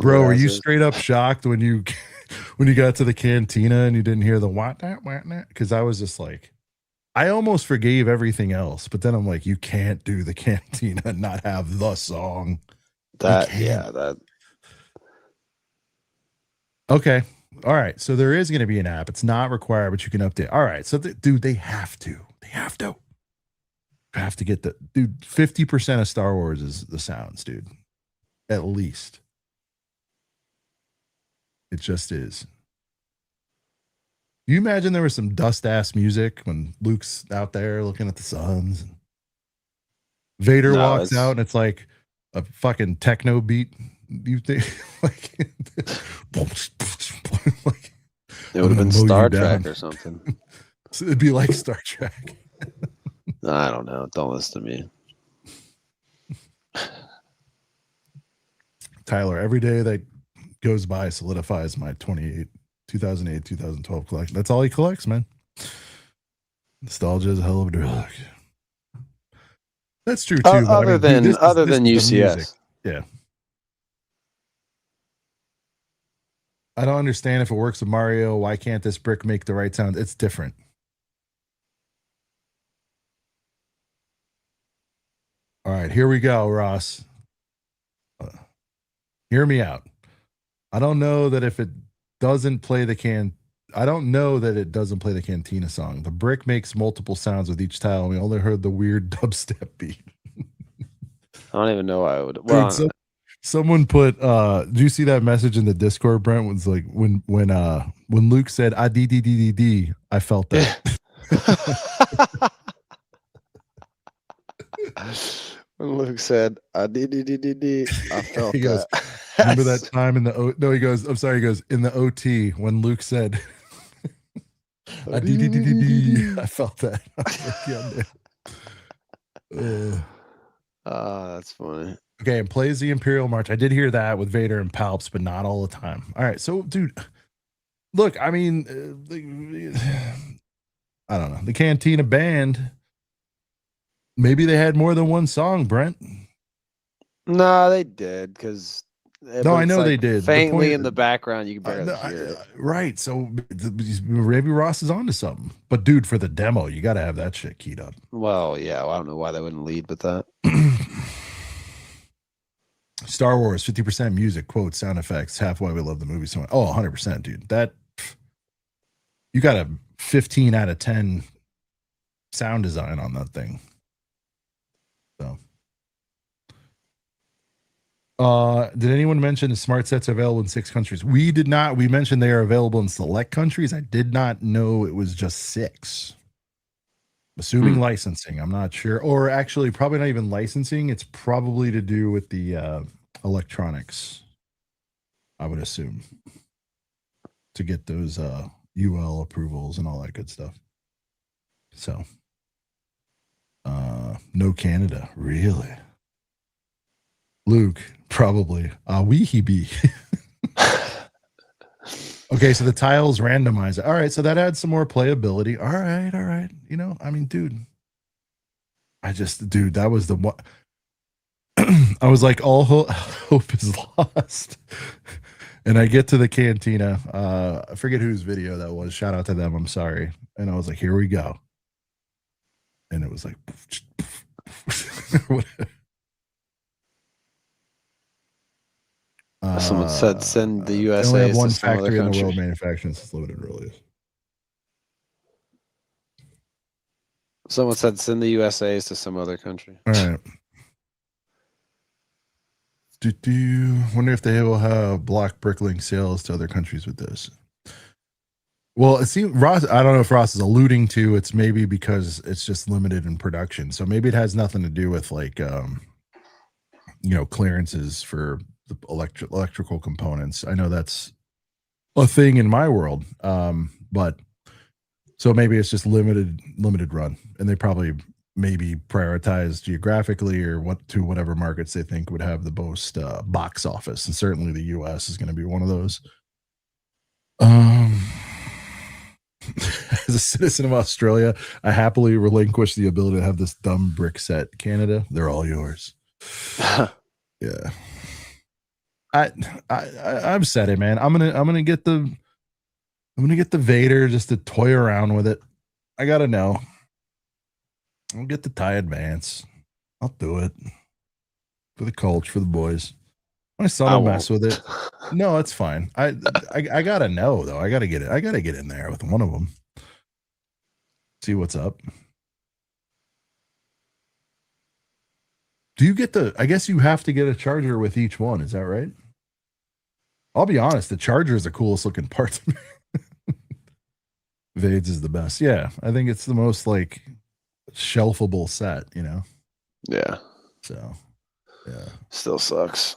Bro, were you straight up shocked when you got to the cantina and you didn't hear the what that? Because I was just like, I almost forgave everything else, but then I'm like, you can't do the cantina and not have the song. that. Okay. All right. So there is going to be an app. It's not required, but you can update. All right. So dude, they have to. Get the dude. 50% of Star Wars is the sounds, dude. At least. It just is. You imagine there was some dust ass music when Luke's out there looking at the suns. Vader walks out and it's like a fucking techno beat. You think like it would have been Star Trek or something. So it'd be like Star Trek. I don't know. Don't listen to me. Tyler, every day that goes by solidifies my 2008, 2012 collection. That's all he collects, man. Nostalgia is a hell of a drug. That's true too. Other than UCS. Yeah. I don't understand if it works with Mario. Why can't this brick make the right sound? It's different. All right, here we go, Ross. Hear me out. I don't know that if it doesn't play the cantina song. The brick makes multiple sounds with each tile. And we only heard the weird dubstep beat. I don't even know why I would. Well, dude, someone put do you see that message in the Discord, Brent? Was like when Luke said I d, I felt that. When Luke said I d, I felt He goes, that. remember that time in the no, he goes, I'm sorry, he goes, in the OT when Luke said I d, I felt that. I was like, yeah, That's funny. okay, and plays the Imperial March. I did hear that with Vader and Palps, but not all the time. All right, so dude, look, I mean, I don't know. The Cantina Band. Maybe they had more than one song, Brent. No, they did because. No, I know they did. Faintly in the background, you can barely no, hear it. Right. So maybe Ross is onto something. But dude, for the demo, you got to have that shit keyed up. Well, yeah. Well, I don't know why they wouldn't lead with that. Star Wars, 50% music, quotes, sound effects, half why we love the movie so much. Oh, 100%, dude. That you got a 15 out of 10 sound design on that thing. So did anyone mention the smart sets are available in 6 countries? We did not. We mentioned they are available in select countries. I did not know it was just 6. Assuming licensing, I'm not sure. Or actually, probably not even licensing. It's probably to do with the electronics, I would assume, to get those UL approvals and all that good stuff. So, no Canada, really. Luke, probably. Weehee. Okay, so the tiles randomize it. All right, so that adds some more playability. All right. You know, I mean, dude, that was the one. I was like, all hope is lost. And I get to the Cantina. I forget whose video that was. Shout out to them. I'm sorry. And I was like, here we go. And it was like, someone said send the they only USA have one to some other factory in the country. world manufacturing this limited release. Someone said send the USAs to some other country. All right. Wonder if they will have block brickling sales to other countries with this. Well, it seems Ross. I don't know if Ross is alluding to it's maybe because it's just limited in production, so maybe it has nothing to do with like clearances for the electrical components. I know that's a thing in my world, but so maybe it's just limited run, and they probably maybe prioritize geographically or whatever markets they think would have the most box office, and certainly the U.S. is going to be one of those. As a citizen of Australia, I happily relinquish the ability to have this dumb brick set. Canada, they're all yours. Yeah, I'm set it, man. I'm gonna get the Vader just to toy around with it. I gotta know. I'll get the TIE Advance. I'll do it for the culture, for the boys. My son will mess with it. No, it's fine. I gotta know though. I gotta get it. I gotta get in there with one of them. See what's up. Do you get I guess you have to get a charger with each one. Is that right? I'll be honest. The charger is the coolest looking part to me. Vades is the best. Yeah, I think it's the most like shelfable set. You know. Yeah. So. Yeah. Still sucks.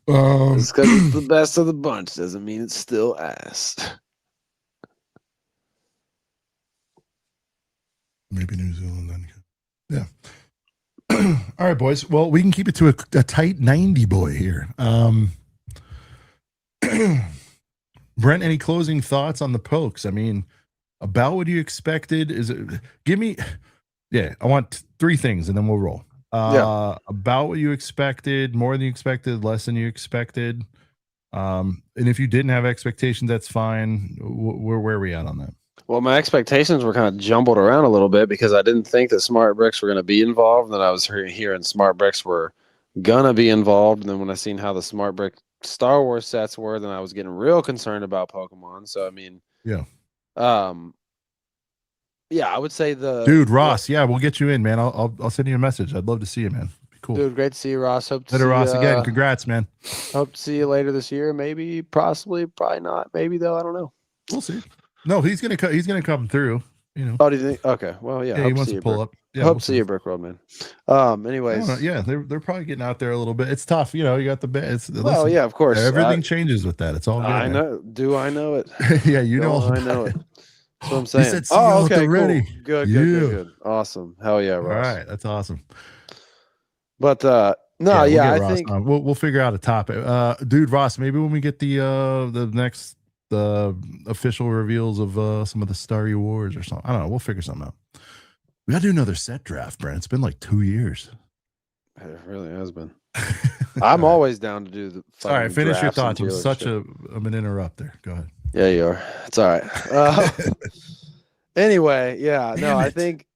Just because it's the best of the bunch doesn't mean it's still ass. Maybe New Zealand then. Yeah. All right, boys. Well, we can keep it to a tight 90 boy here. Brent, any closing thoughts on the pokes? I mean, about what you expected? Is it give me I want 3 things and then we'll roll. About what you expected, more than you expected, less than you expected. And if you didn't have expectations, that's fine. Where are we at on that? Well, my expectations were kind of jumbled around a little bit because I didn't think that Smart Bricks were going to be involved. And then I was hearing Smart Bricks were going to be involved. And then when I seen how the Smart Brick Star Wars sets were, then I was getting real concerned about Pokemon. So, I mean, I would say dude, Ross. Yeah, we'll get you in, man. I'll send you a message. I'd love to see you, man. Be cool, dude. Great to see you, Ross. Hope to see Ross you, again. Congrats, man. Hope to see you later this year. Maybe, possibly, probably not. Maybe though. I don't know. We'll see. No, he's gonna come through. You know. Oh, do you think? Okay. Well, yeah. He wants to pull up. Yeah, hope to see you, Brick World, man. Anyways, they're probably getting out there a little bit. It's tough, you know. You got the well, yeah, of course. Everything changes with that. It's all good. I know. Do I know it? Yeah, you know. I know it. That's what I'm saying. He said, okay, cool. Ready. Good. Awesome. Hell yeah, Ross. All right, that's awesome. But I think we'll figure out a topic. Dude, Ross, maybe when we get the next the official reveals of some of the Starry Wars or something. I don't know. We'll figure something out. We got to do another set draft, Brent. It's been like 2 years. It really has been. I'm always down to do the. All right, finish your drafts and thoughts. I'm tier such shit. I'm an interrupter. Go ahead. Yeah, you are. It's all right. Anyway, yeah, Damn no, it.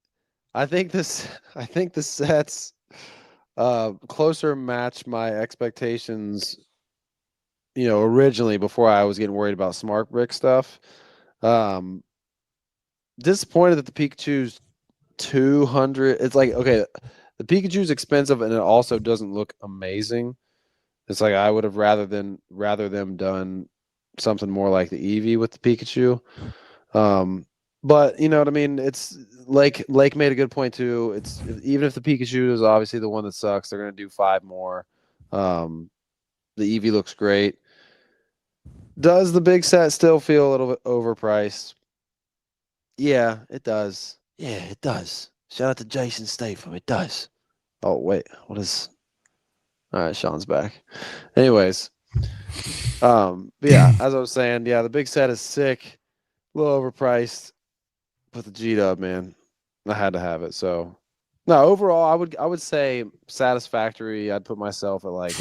I think the sets closer match my expectations, originally before I was getting worried about smart brick stuff. Disappointed that the Pikachu's 200. It's like, okay, the Pikachu's expensive and it also doesn't look amazing. It's like I would have rather them done something more like the Eevee with the Pikachu. But you know what I mean? It's Lake made a good point too. It's even if the Pikachu is obviously the one that sucks, they're gonna do 5 more. The Eevee looks great. Does the big set still feel a little bit overpriced? Yeah, it does. Yeah, it does. Shout out to Jason Statham. It does. Oh wait, what is? All right, Sean's back. Anyways, but yeah, as I was saying, yeah, the big set is sick, a little overpriced, but the G-Dub, man, I had to have it. So, no, overall, I would say satisfactory. I'd put myself at like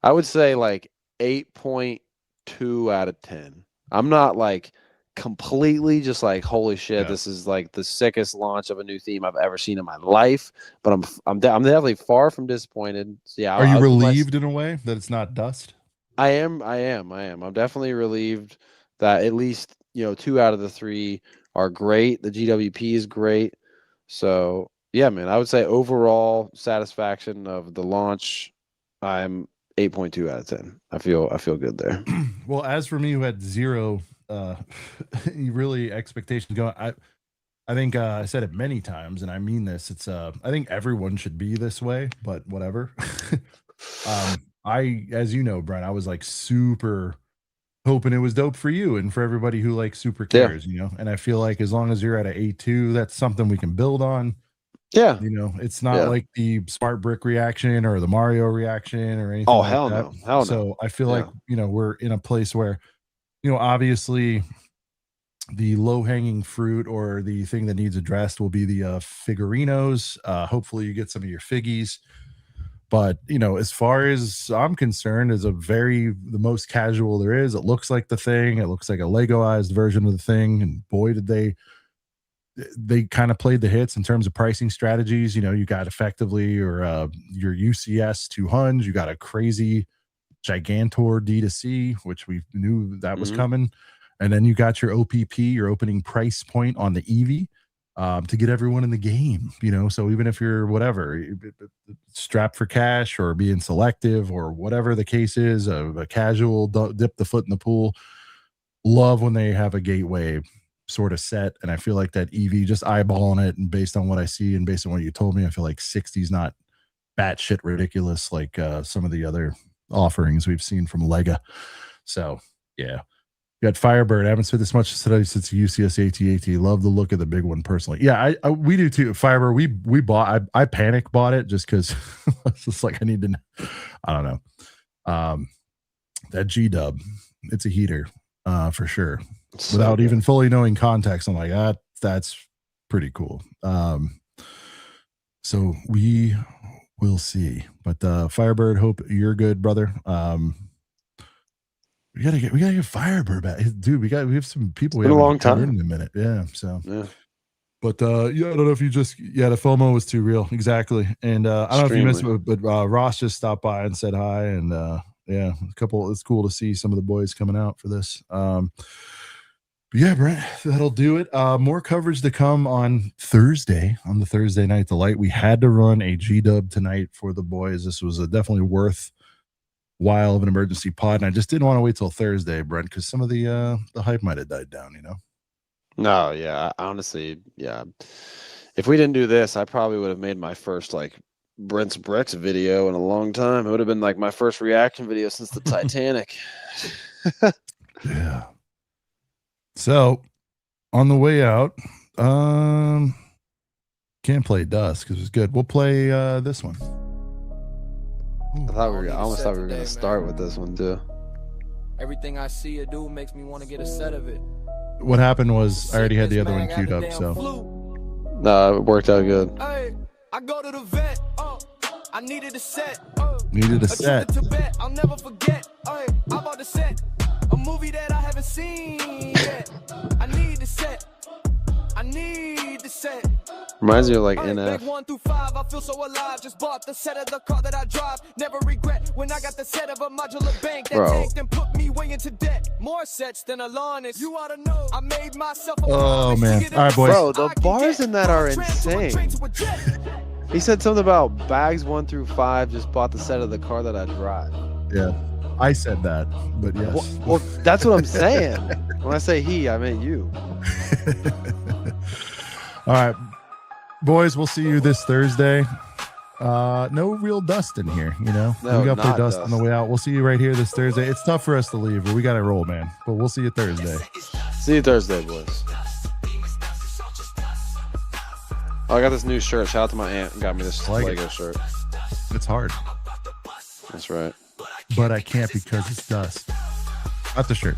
I would say like 8.2 out of 10. I'm not like completely just like holy shit, this is like the sickest launch of a new theme I've ever seen in my life. But I'm definitely far from disappointed. So yeah, Are you relieved in a way that it's not dust? I am. I'm definitely relieved that at least 2 out of the 3 are great. The GWP is great. So yeah, man, I would say overall satisfaction of the launch, I'm 8.2 out of 10. I feel good there. Well, as for me, who had zero really expectations going, I think I said it many times, and I mean this. It's I think everyone should be this way, but whatever. As you know, Brent, I was like super hoping it was dope for you and for everybody who like super cares, And I feel like as long as you're at an A2, that's something we can build on. Yeah. It's not like the smart brick reaction or the Mario reaction or anything. Oh, like hell that. no. Hell no. So I feel like, we're in a place where, obviously the low-hanging fruit or the thing that needs addressed will be the figurinos. Hopefully you get some of your figgies. But, as far as I'm concerned, is the most casual there is. It looks like the thing. It looks like a Legoized version of the thing. And boy, did they kind of played the hits in terms of pricing strategies. You got effectively your UCS 200. You got a crazy Gigantor D2C, which we knew that was coming. And then you got your OPP, your opening price point on the Eevee. To get everyone in the game, so even if you're whatever strapped for cash or being selective or whatever the case is, a casual dip the foot in the pool, love when they have a gateway sort of set. And I feel like that Eevee, just eyeballing it and based on what I see and based on what you told me, I feel like 60's not batshit ridiculous like some of the other offerings we've seen from Lega. So yeah. You got Firebird. I haven't said this much today since UCS AT-AT. Love the look of the big one personally. Yeah, we do too. Firebird, we bought. I panic bought it just because it's just like I need to know. I don't know. That G-Dub, it's a heater for sure. So without good. Even fully knowing context, I'm like, that's pretty cool. So we will see. But Firebird, hope you're good, brother. We gotta get Firebird back, dude. We have some people. It's been a long time. In a minute, yeah. So, yeah. But I don't know if you the FOMO was too real, exactly. And I don't know if you missed it, but Ross just stopped by and said hi, and yeah, it's cool to see some of the boys coming out for this. But yeah, Brent, that'll do it. More coverage to come on Thursday, on the Thursday night delight. We had to run a G-Dub tonight for the boys. This was definitely worth while of an emergency pod, and I just didn't want to wait till Thursday, Brent, because some of the hype might have died down, No, yeah, honestly, yeah. If we didn't do this, I probably would have made my first like Brent's Bricks video in a long time. It would have been like my first reaction video since the Titanic. Yeah. So on the way out, can't play Dusk because it's good. We'll play this one. I almost thought we were going to start with this one too. Everything I see you do makes me want to get a set of it. What happened was I already had the other one queued up, so No, it worked out good. Hey, I go to the vet. I needed a set. needed a A set. trip to Tibet, I'll never forget. I bought the set. A movie that I haven't seen yet. I need the set. I need the set. Reminds me of like Back NF. 1 through 5, I feel so alive. Just bought the set of the car that I drive. Never regret when I got the set of a modular bank that Bro. tanked and put me way into debt. More sets than Alanis. You ought to know. I made myself a Oh, promise. man. You get All right, boys. Bro, the I can bars get in that are from a train to a insane. train to a jet. He said something about bags 1 through 5. Just bought the set of the car that I drive. Yeah, I said that, but yes. Well, that's what I'm saying. When I say he, I meant you. All right, boys, we'll see you this Thursday. No real dust in here, you know. No, we got to play not dust on the dust. way out. We'll see you right here this Thursday. It's tough for us to leave, but we got to roll, man. But we'll see you Thursday. See you Thursday, boys. Oh, I got this new shirt. Shout out to my aunt. Got me this Like Lego it. shirt. It's hard, That's right. but I can't because it's dust. Not the shirt.